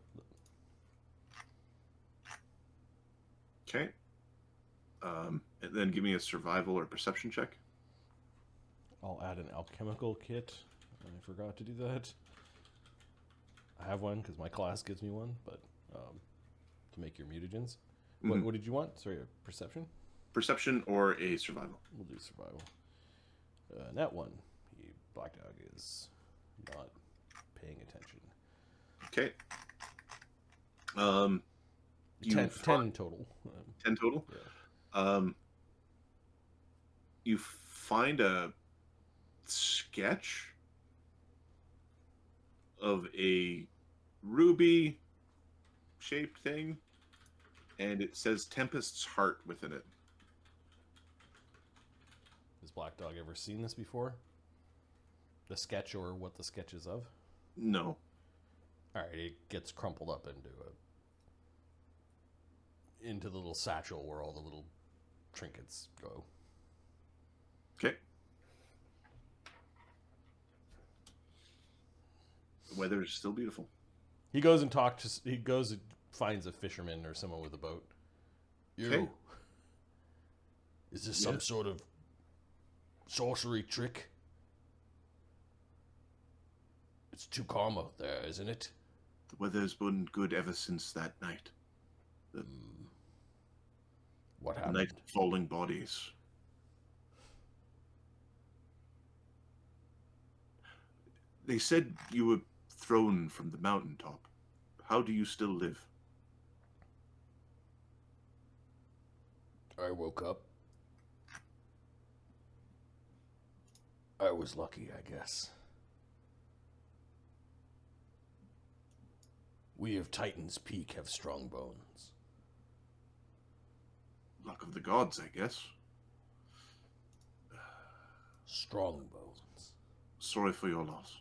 Okay. And then give me a survival or perception check. I'll add an alchemical kit. I forgot to do that. I have one because my class gives me one, but to make your mutagens. Mm-hmm. What did you want? Sorry, a perception? Perception or a survival. We'll do survival. That one. Black Dog is not paying attention. Okay. 10 total. 10 total? Yeah. You find a sketch of a ruby shaped thing, and it says Tempest's Heart within it. Has Black Dog ever seen this before? The sketch or what the sketch is of? No. Alright, it gets crumpled up into the little satchel where all the little trinkets go. Okay. The weather is still beautiful. He goes and finds a fisherman or someone with a boat. Okay. Is this some sort of sorcery trick? It's too calm out there, isn't it? The weather's been good ever since that night. What The happened? night of falling bodies. They said you were thrown from the mountaintop. How do you still live? I woke up. I was lucky, I guess. We of Titan's Peak have strong bones. Luck of the gods, I guess. Strong bones. Sorry for your loss.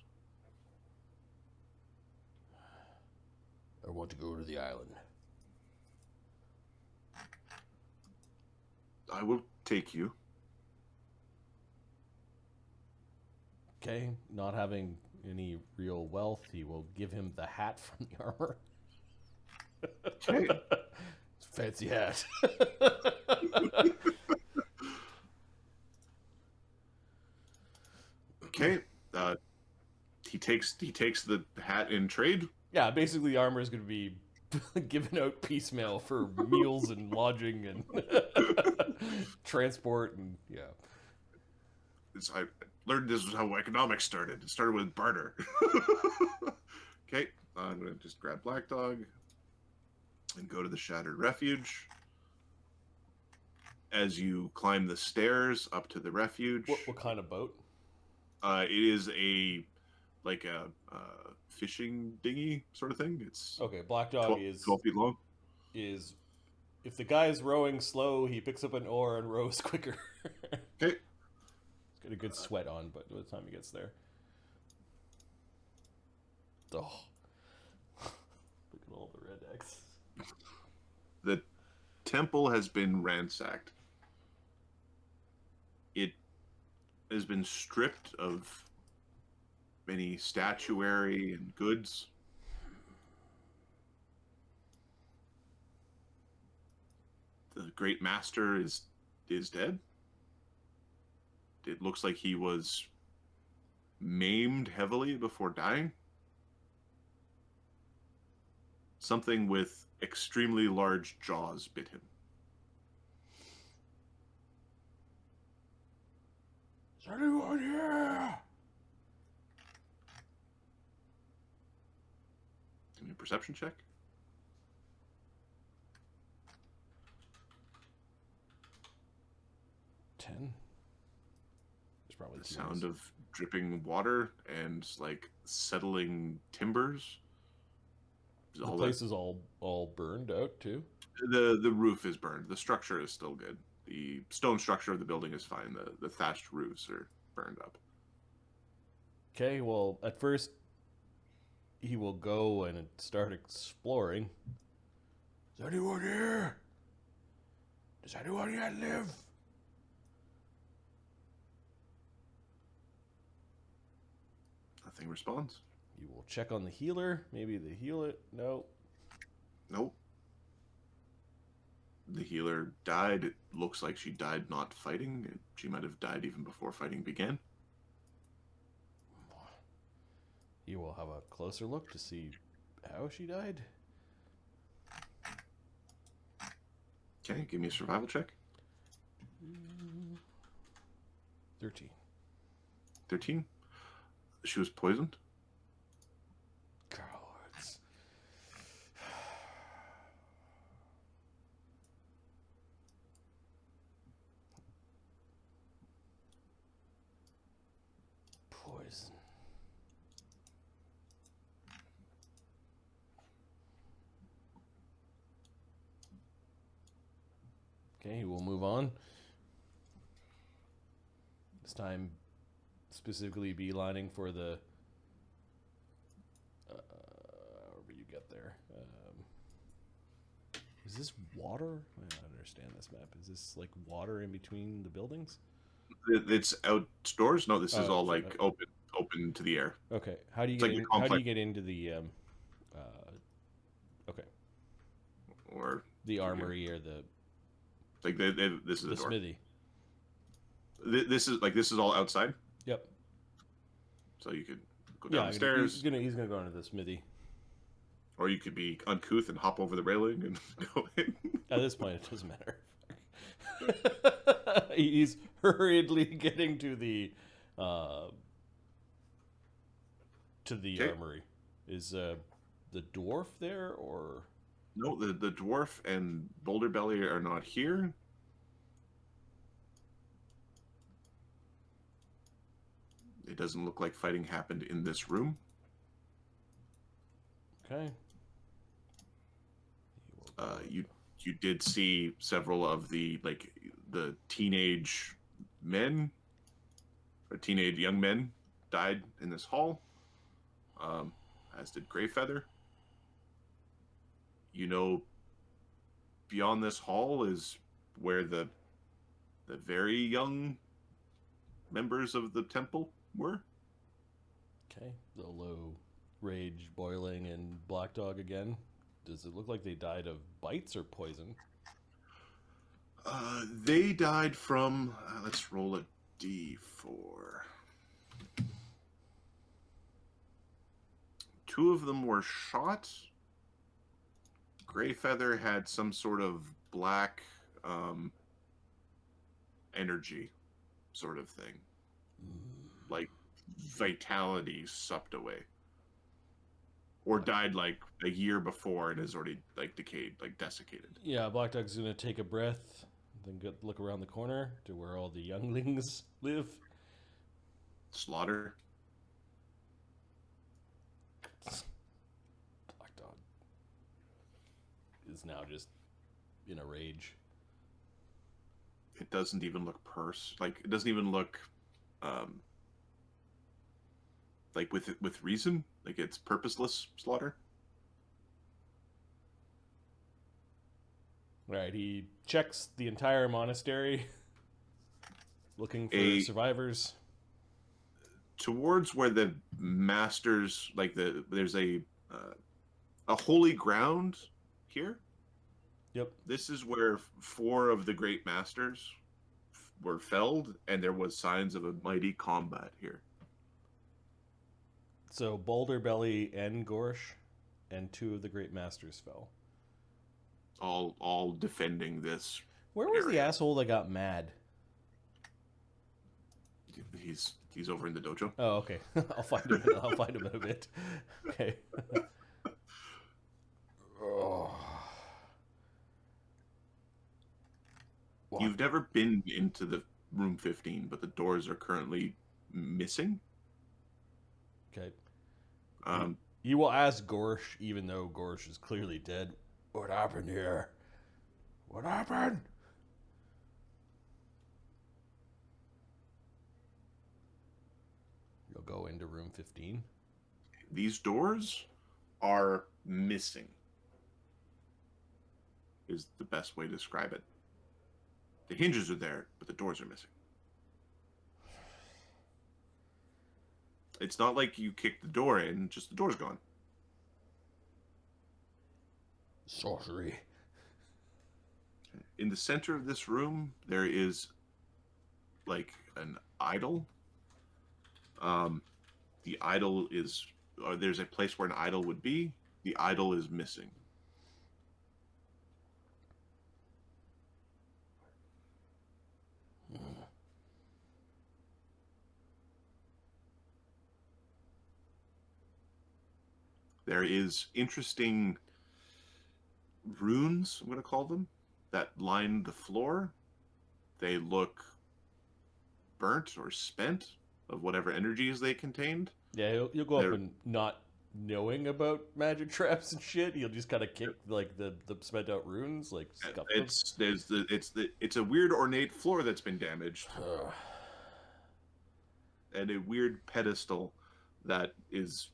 want to go to the island. I will take you. Okay, not having any real wealth, he will give him the hat from the armor. Okay. Fancy hat. Okay. He takes the hat in trade. Yeah, basically, the armor is going to be given out piecemeal for meals and lodging and transport and yeah. I learned this was how economics started. It started with barter. Okay, I'm gonna just grab Black Dog and go to the Shattered Refuge. As you climb the stairs up to the refuge, What kind of boat? it is a fishing dinghy sort of thing. It's Okay, Black Dog 12 feet long. is if the guy's rowing slow, he picks up an oar and rows quicker. Okay. He's got a good sweat on, but by the time he gets there. Oh. Look at all the red X. The temple has been ransacked. It has been stripped of many statuary and goods. The great master is dead. It looks like he was maimed heavily before dying. Something with extremely large jaws bit him. Is anyone here? Give me a perception check. 10. There's probably The sound of dripping water and like settling timbers. the place is all burned out too. The roof is burned. The structure is still good. The stone structure of the building is fine. The thatched roofs are burned up. Okay, well, at first he will go and start exploring. Is anyone here? Does anyone yet live? Nothing responds. You will check on the healer. Maybe the healer. No. Nope. The healer died. It looks like she died not fighting. She might have died even before fighting began. You will have a closer look to see how she died. Okay, give me a survival check. 13. 13. She was poisoned. Cowards. Poison. Okay, we'll move on. This time, specifically beelining for the however you get there. Is this water? I don't understand this map. Is this like water in between the buildings? It's outdoors. No, this is all sure, like open to the air. Okay. How do you It's get like in, the how do you complex- get into the okay, Or the armory or the like this is the the door. smithy? This is all outside. Yep. So you could go down the Yeah, stairs, he's gonna go into the smithy. or you could be uncouth and hop over the railing and go in. At this point, it doesn't matter. He's hurriedly getting to the Okay. armory. Is the dwarf there or? No, the dwarf and Boulder Belly are not here. It doesn't look like fighting happened in this room. Okay. You did see several of the teenage men or teenage young men died in this hall, as did Greyfeather. you know, beyond this hall is where the very young members of the temple were. Okay. The low rage boiling and Black Dog again. Does it look like they died of bites or poison? They died from. Let's roll a d4. Two of them were shot. Greyfeather had some sort of black energy sort of thing. Like vitality sucked away. Or died like a year before and is already like decayed, like desiccated. Yeah, Black Dog's gonna take a breath, then look around the corner to where all the younglings live. Slaughter. Black Dog is now just in a rage. It doesn't even look it doesn't even look like with reason. Like it's purposeless slaughter. Right, he checks the entire monastery, looking for survivors. Towards where the masters, like there's a holy ground here. Yep. This is where 4 of the great masters were felled, and there was signs of a mighty combat here. So Boulder Belly and Gorsh and 2 of the great masters fell. All defending this. Where was the asshole that got mad? He's over in the dojo. Oh, okay. I'll find him. I'll find him in a bit. Okay. Oh. You've never been into the room 15, but the doors are currently missing. Okay. You will ask Gorsh, even though Gorsh is clearly dead. What happened here? What happened? You'll go into room 15. These doors are missing. Is the best way to describe it. The hinges are there, but the doors are missing. It's not like you kick the door in, just the door's gone. Sorcery. In the center of this room, there is like an idol. The idol is, or there's a place where an idol would be. The idol is missing. There is interesting runes, I'm going to call them, that line the floor. They look burnt or spent of whatever energies they contained. Yeah, you'll go up and not knowing about magic traps and shit. You'll just kind of kick like the spent out runes, like scuff them. It's a weird ornate floor that's been damaged, and a weird pedestal that is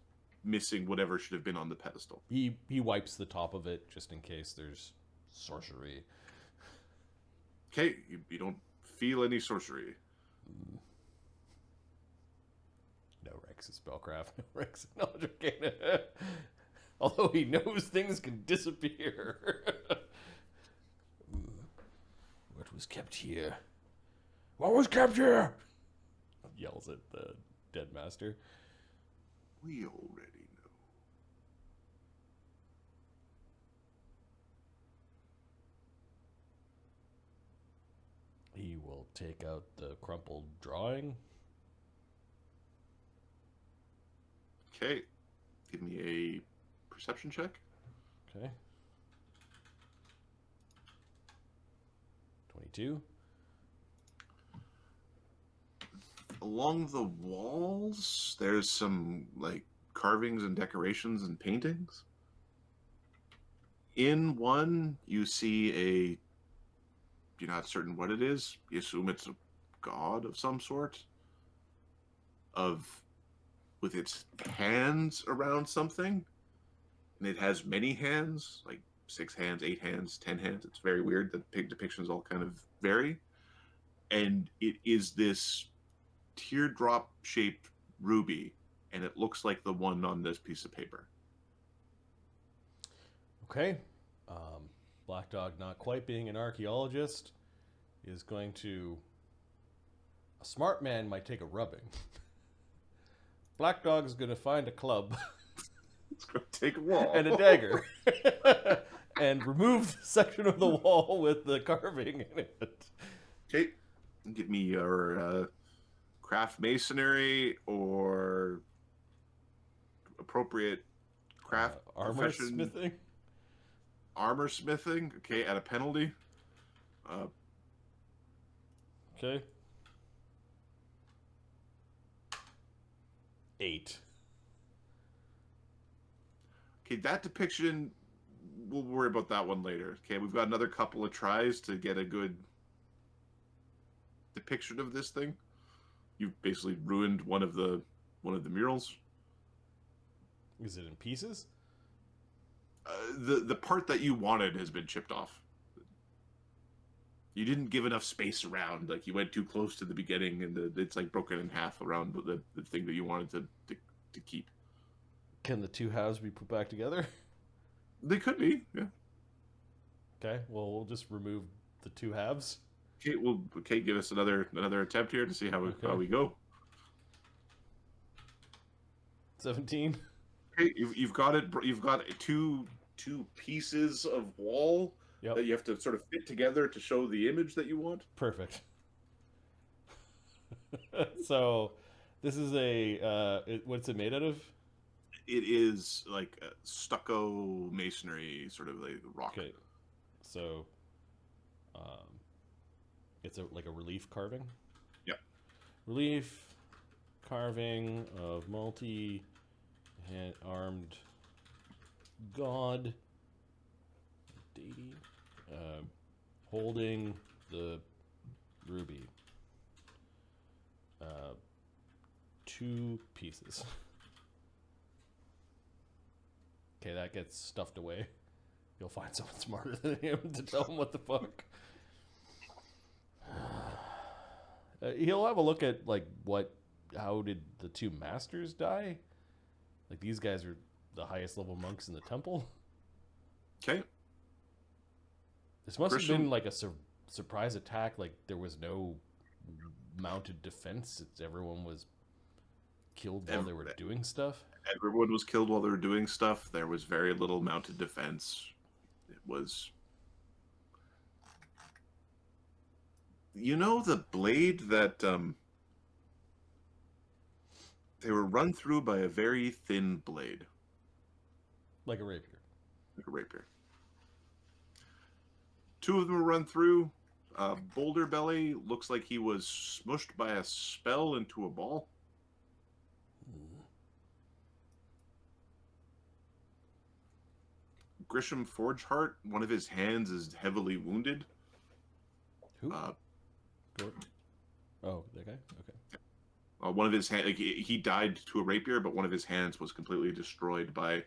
missing whatever should have been on the pedestal. He wipes the top of it just in case there's sorcery. Okay, you don't feel any sorcery. No Rex is spellcraft. No Rex is knowledge arcana. Although he knows things can disappear. What was kept here? What was kept here? Yells at the dead master. We already know. He will take out the crumpled drawing. Okay, give me a perception check. Okay. 22. Along the walls, there's some like carvings and decorations and paintings. In one, you see a, you're not certain what it is. You assume it's a god of some sort, with its hands around something, and it has many hands, like 6 hands, 8 hands, 10 hands. It's very weird. The pig depictions all kind of vary. And it is this teardrop shaped ruby, and it looks like the one on this piece of paper. Okay. Black Dog, not quite being an archaeologist, is going to. A smart man might take a rubbing. Black Dog is going to find a club It's going to take a wall. and a dagger and remove the section of the wall with the carving in it. Okay. Give me your craft masonry or appropriate craft Armor profession. smithing. Armor smithing. Okay, at a penalty. Okay. 8. Okay, that depiction, we'll worry about that one later. Okay, we've got another couple of tries to get a good depiction of this thing. You've basically ruined one of the murals. Is it in pieces? The part that you wanted has been chipped off. You didn't give enough space around. Like, you went too close to the beginning, and it's like broken in half around the thing that you wanted to keep. Can the two halves be put back together? They could be, yeah. Okay, well, we'll just remove the two halves. Okay, well, okay, give us another attempt here to see how we go. 17. Okay, you've got it. You've got two pieces of wall that you have to sort of fit together to show the image that you want. Perfect. So, this is what's it made out of? It is like a stucco masonry, sort of like rock. Okay, so it's like a relief carving. Yep. Relief carving of multi-armed god deity holding the ruby. 2 pieces. Okay, that gets stuffed away. You'll find someone smarter than him to tell him what the fuck. He'll have a look at like how did the 2 masters die? Like, these guys are the highest level monks in the temple. Okay. This must have been like a surprise attack. Like, there was no mounted defense. Everyone was killed while they were doing stuff. Everyone was killed while they were doing stuff. There was very little mounted defense. It was... You know the blade that they were run through by a very thin blade? Like a rapier. Like a rapier. 2 of them were run through. Boulder Belly looks like he was smushed by a spell into a ball. Grisham Forgeheart, one of his hands is heavily wounded. Who? Gordon? Oh, that guy? Okay. One of his hands, like, he died to a rapier, but one of his hands was completely destroyed by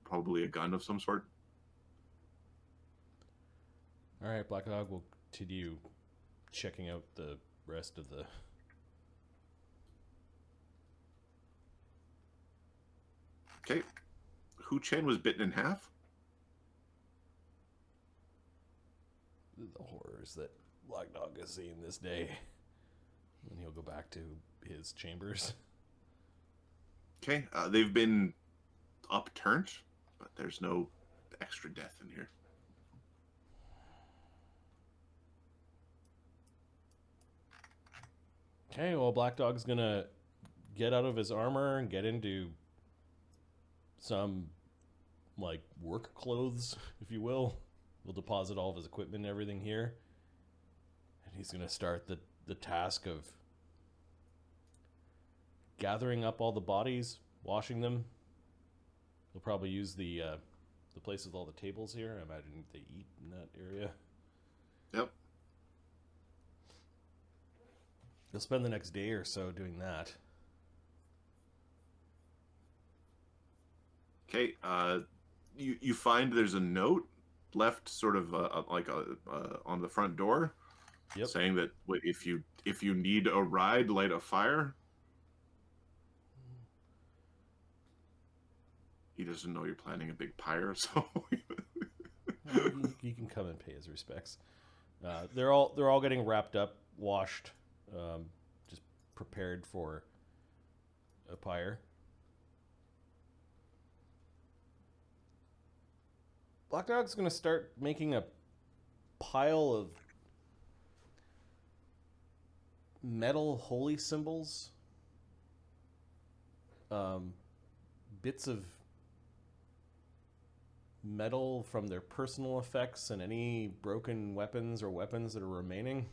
probably a gun of some sort. All right, Black Dog will continue checking out the rest of the... Okay. Hu Chen was bitten in half. The horrors that Black Dog has seen this day. And he'll go back to his chambers. Okay. They've been upturned, but there's no extra death in here. Okay, well, Black Dog's gonna get out of his armor and get into some, like, work clothes, if you will. We'll deposit all of his equipment and everything here. And he's gonna start the task of gathering up all the bodies, washing them. He'll probably use the place with all the tables here. I imagine they eat in that area. Yep. He'll spend the next day or so doing that. Okay. you find there's a note left, sort of on the front door, Yep. saying that if you need a ride, light a fire. He doesn't know you're planning a big pyre, so He can come and pay his respects. They're all getting wrapped up, washed, just prepared for a pyre. Black Dog's going to start making a pile of metal holy symbols, bits of metal from their personal effects, and any broken weapons or weapons that are remaining.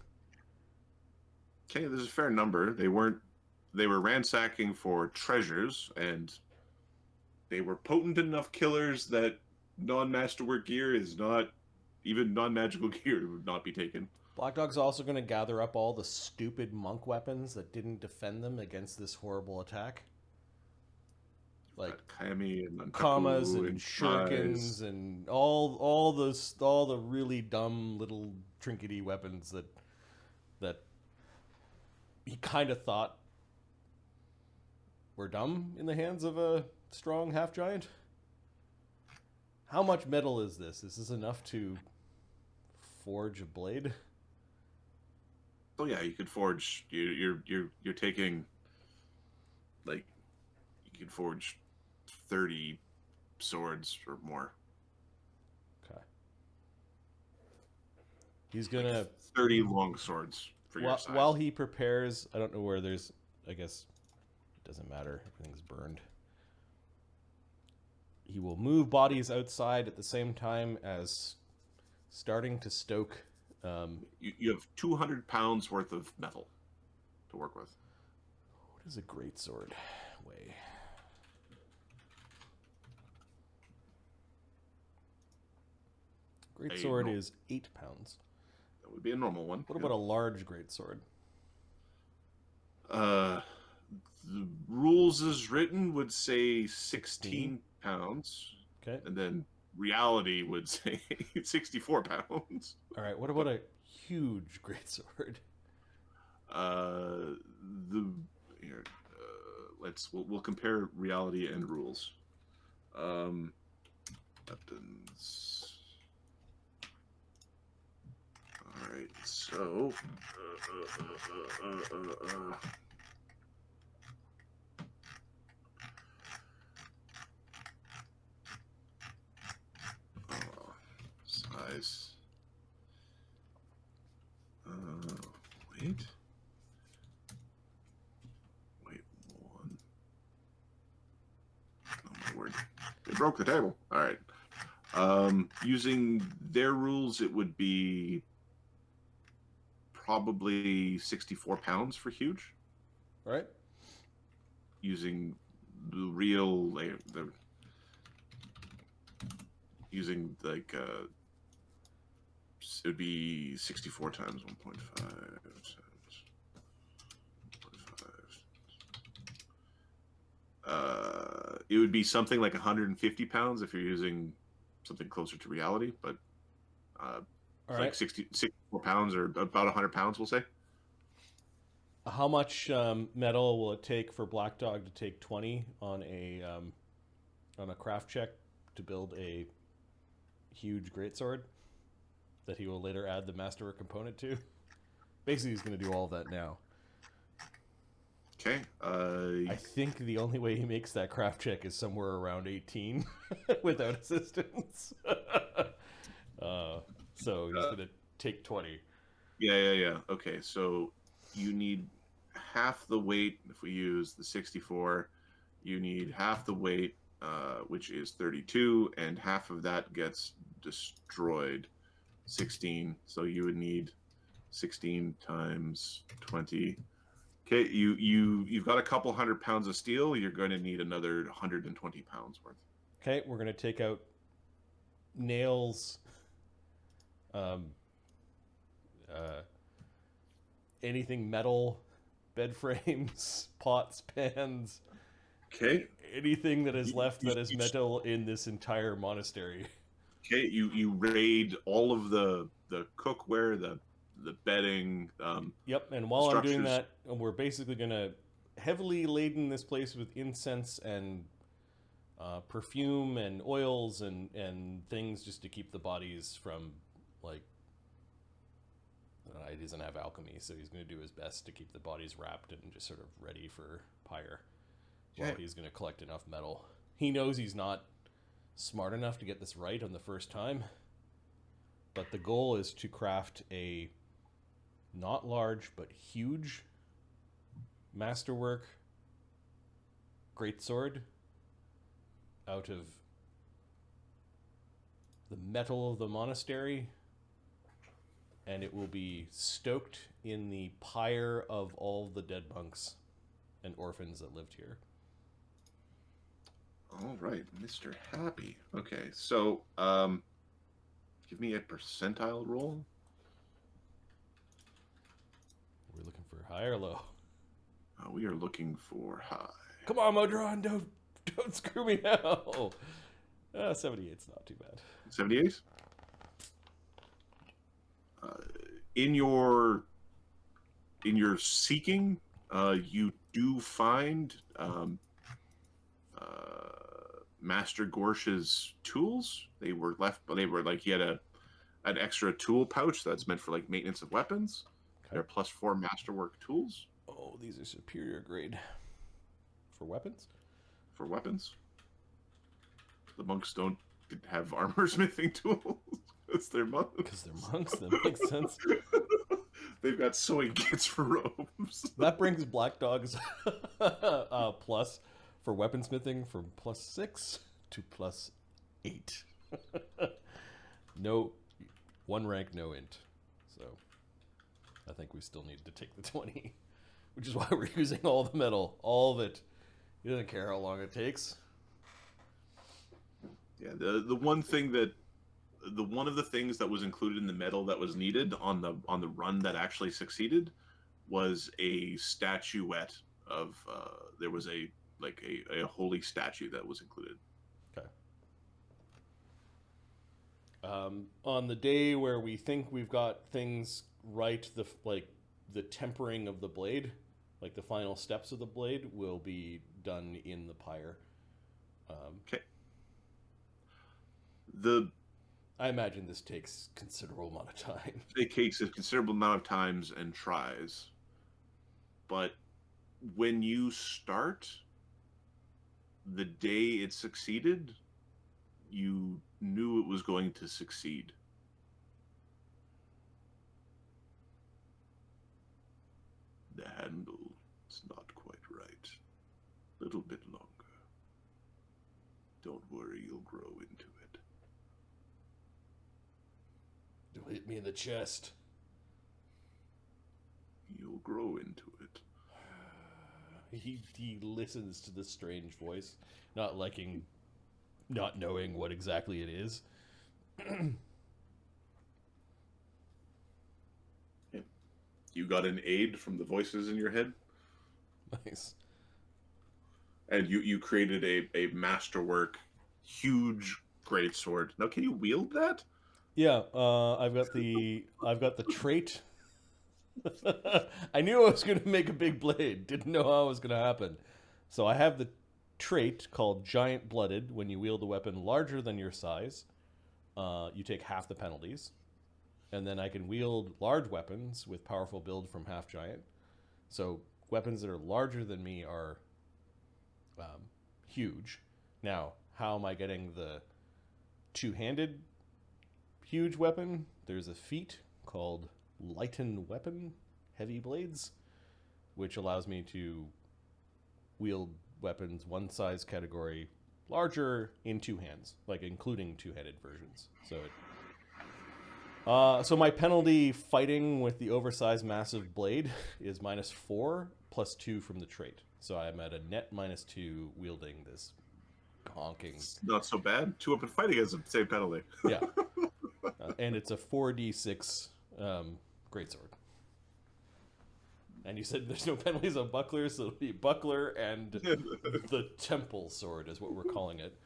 okay, there's a fair number. They were ransacking for treasures, and they were potent enough killers that non-masterwork gear is not, even non-magical gear would not be taken. Black Dog's also going to gather up all the stupid monk weapons that didn't defend them against this horrible attack. Like Kami and commas Nantaku and shurikens Knives. and all the really dumb little trinkety weapons that he kind of thought were dumb in the hands of a strong half giant. How much metal is this? Is this enough to forge a blade? Oh yeah, you could forge. You're taking, like, you could forge 30 swords or more. Okay. He's gonna 30 long swords for your size. while he prepares. I don't know where there's. I guess it doesn't matter. Everything's burned. He will move bodies outside at the same time as starting to stoke. You have 200 pounds worth of metal to work with. What does a greatsword weigh? Greatsword is 8 pounds. That would be a normal one. What about a large greatsword? The rules as written would say 16 pounds. Okay. And then reality would say 64 pounds. All right. What about a huge greatsword? We'll compare reality and rules. Weapons. All right. So. Size. Wait. Wait, one. Oh my word. They broke the table. All right. Using their rules, it would be probably 64 pounds for huge. All right. Using the real, using like it would be 64 times 1.5 times 1.5. It would be something like 150 pounds if you're using something closer to reality, but All like right. 64 pounds or about 100 pounds, we'll say. How much metal will it take for Black Dog to take 20 on a craft check to build a huge greatsword that he will later add the masterwork component to? Basically, he's going to do all of that now. Okay. I think the only way he makes that craft check is somewhere around 18 without assistance. So he's going to take 20. Yeah. Okay, so you need half the weight. If we use the 64, you need half the weight, which is 32, and half of that gets destroyed, 16. So you would need 16 times 20. Okay, you've got a couple 100 pounds of steel. You're going to need another 120 pounds worth. Okay, we're going to take out nails, anything metal, bed frames, pots, pans, Okay. anything that is left that is you- metal in this entire monastery. Okay, you raid all of the cookware, the bedding, Yep, and the while I'm doing structures. that, we're basically gonna heavily laden this place with incense and perfume and oils and things just to keep the bodies from like. He doesn't have alchemy, so he's going to do his best to keep the bodies wrapped and just sort of ready for pyre. While Okay. he's going to collect enough metal. He knows he's not smart enough to get this right on the first time, but the goal is to craft a not large but huge masterwork greatsword out of the metal of the monastery, and it will be stoked in the pyre of all the dead monks and orphans that lived here. All right, Mr. Happy. Okay, so give me a percentile roll. We're looking for high or low. We are looking for high. Come on, Modron, don't screw me now. 78's not too bad. 78. In your seeking, you do find Master Gorsh's tools. They were left, but they were like he had an extra tool pouch that's meant for like maintenance of weapons. Okay. They're +4 masterwork tools Oh, these are superior grade for weapons. for weapons. The monks don't have armor smithing tools. It's their monks. Because they're monks, that makes sense. They've got sewing kits for robes. That brings Black Dog's plus for weaponsmithing from +6 to +8. No, one rank, no int. So I think we still need to take the 20, which is why we're using all the metal, all of it. He doesn't care how long it takes. Yeah, the one thing that one of the things that was included in the medal that was needed on the run that actually succeeded was a statuette of there was a holy statue that was included. Okay. On the day where we think we've got things right, the tempering of the blade, like the final steps of the blade, will be done in the pyre. Okay. I imagine this takes considerable amount of time. It takes a considerable amount of times and tries, but when you start, the day it succeeded, you knew it was going to succeed. The handle is not quite right. Little bit longer. Don't worry, you'll grow into it. Don't hit me in the chest. You'll grow into it. He listens to this strange voice, not knowing what exactly it is. Yeah. You got an aid from the voices in your head, Nice. and you created a masterwork, huge greatsword. Now, can you wield that? Yeah, I've got the trait. I knew I was going to make a big blade. Didn't know how it was going to happen. So I have the trait called Giant Blooded. When you wield a weapon larger than your size, you take half the penalties. And then I can wield large weapons with powerful build from Half Giant. So weapons that are larger than me are huge. Now, how am I getting the two-handed huge weapon? There's a feat called Lighten Weapon, Heavy Blades, which allows me to wield weapons one size category larger in two hands, like including two-handed versions. So my penalty fighting with the oversized massive blade is -4 plus 2 from the trait. So I'm at a net -2 wielding this honking. It's not so bad. 2-up fighting has the same penalty. Yeah. And it's a 4d6 greatsword. And you said there's no penalties on bucklers, so it'll be buckler and the temple sword is what we're calling it.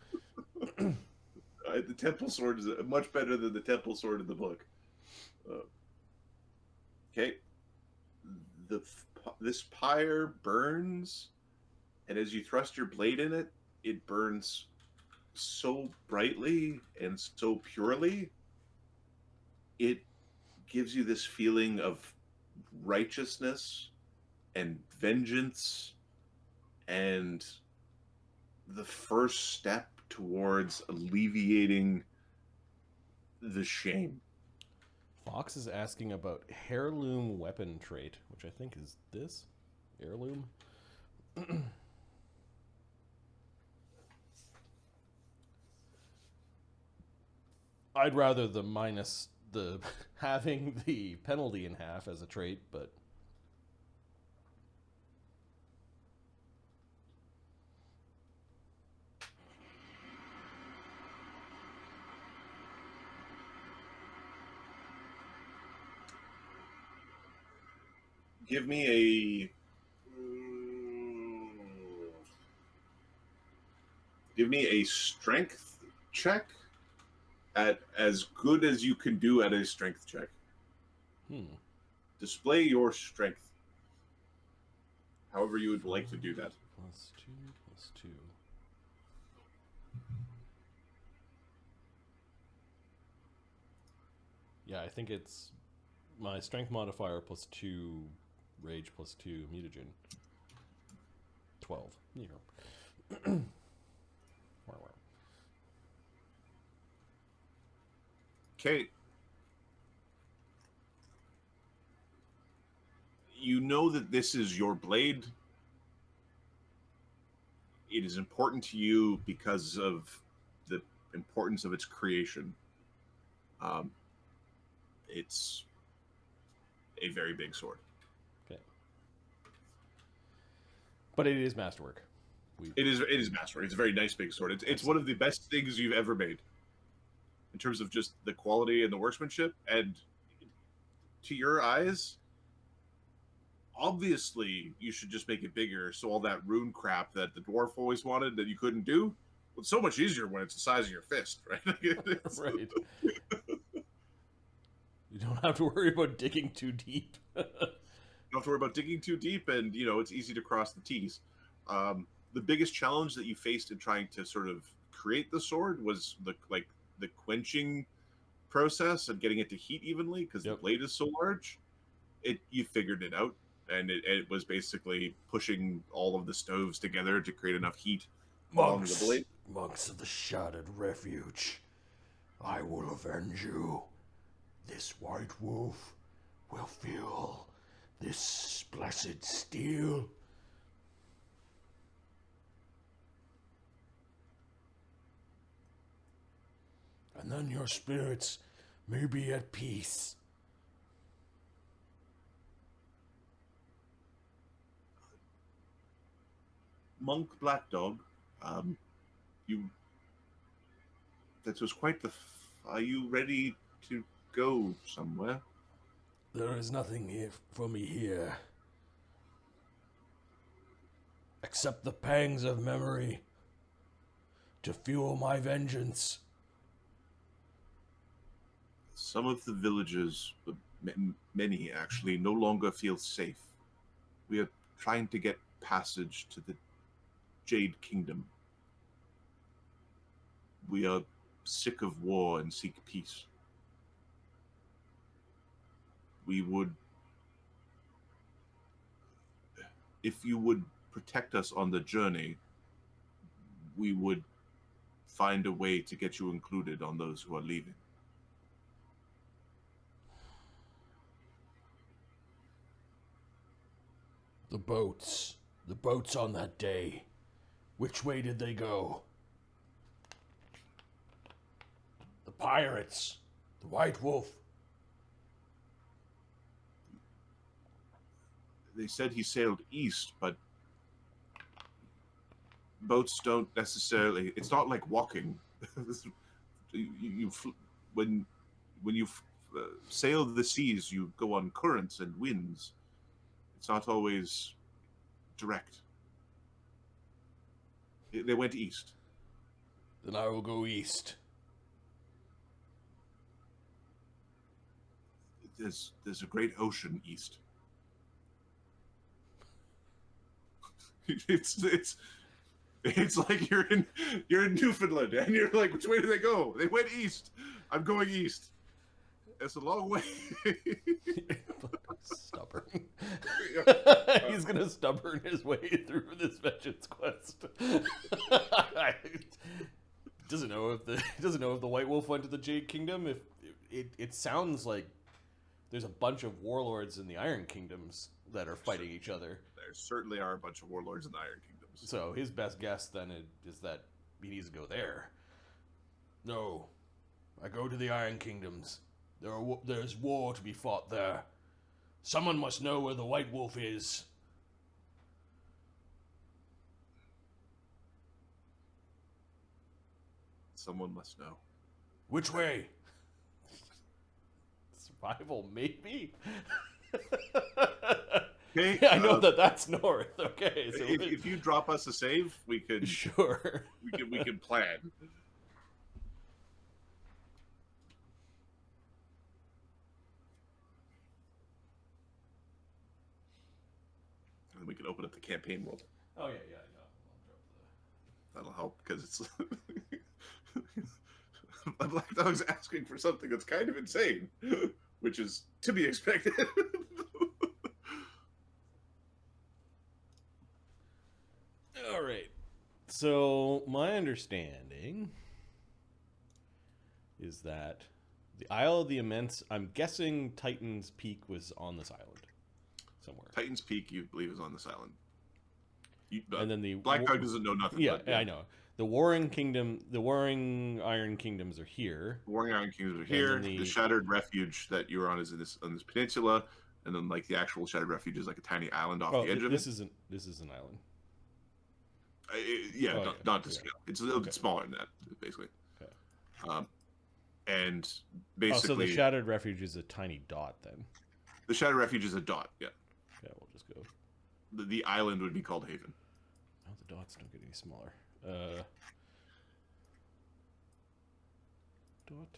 The temple sword is much better than the temple sword in the book. Okay. This pyre burns, and as you thrust your blade in it, it burns so brightly and so purely. It gives you this feeling of righteousness and vengeance and the first step towards alleviating the shame. Fox is asking about heirloom weapon trait, which I think is this heirloom. I'd rather the minus the having the penalty in half as a trait, but Give me a strength check at as good as you can do at a strength check. Display your strength. However you would like to do that. +2. Yeah, I think it's my strength modifier +2, rage +2, mutagen. 12. Yeah. Okay. You know that this is your blade. It is important to you because of the importance of its creation. It's a very big sword. Okay. But it is masterwork. It is masterwork. It's a very nice big sword. It's one of the best things you've ever made in terms of just the quality and the workmanship. And to your eyes, obviously you should just make it bigger so all that rune crap that the dwarf always wanted that you couldn't do, well, it's so much easier when it's the size of your fist, right? Right. You don't have to worry about digging too deep. You don't have to worry about digging too deep, and it's easy to cross the T's. The biggest challenge that you faced in trying to sort of create the sword was the quenching process and getting it to heat evenly because the blade is so large. You figured it out, and it was basically pushing all of the stoves together to create enough heat along the blade. Monks of the Shattered Refuge, I will avenge you. This white wolf will feel this blessed steel. And then your spirits may be at peace. Monk Black Dog, that was quite the. Are you ready to go somewhere? There is nothing here for me here, except the pangs of memory to fuel my vengeance. Some of the villagers, many actually, no longer feel safe. We are trying to get passage to the Jade Kingdom. We are sick of war and seek peace. We would, if you would protect us on the journey, we would find a way to get you included on those who are leaving. The boats on that day. Which way did they go? The pirates, the White Wolf. They said he sailed east, but boats don't necessarily. It's not like walking. When you sail the seas, you go on currents and winds. It's not always direct. They went east. Then I will go east. There's a great ocean east. It's like you're in Newfoundland and you're like, which way do they go? They went east. I'm going east. It's a long way. Stubborn. He's gonna stubborn his way through this vengeance quest. Doesn't know if the White Wolf went to the Jade Kingdom. If it sounds like there's a bunch of warlords in the Iron Kingdoms that are fighting each other. There certainly are a bunch of warlords in the Iron Kingdoms. So his best guess then is that he needs to go there. No, I go to the Iron Kingdoms. There's war to be fought there. Someone must know where the White Wolf is. Someone must know. Which way? Survival, maybe? Okay, I know that's north. Okay, so if you drop us a save, we could sure. we could plan. And we can open up the campaign world. Oh yeah, I know. That'll help because it's a Black Dog's asking for something that's kind of insane, which is to be expected. All right. So my understanding is that the Isle of the Immense. I'm guessing Titan's Peak was on this island somewhere. Titan's Peak, you believe, is on this island. And then the Black Dog doesn't know nothing. Yeah, I know. The Warring Iron Kingdoms are here. The Warring Iron Kingdoms are here. The Shattered Refuge that you were on is on this peninsula, and then like the actual Shattered Refuge is like a tiny island off the edge of it. This is an island. Not to scale. It's a little bit smaller than that, basically. Okay. And basically, so the Shattered Refuge is a tiny dot then. The Shattered Refuge is a dot. Yeah. Yeah, we'll just go. The island would be called Haven. Oh, the dots don't get any smaller. Dot.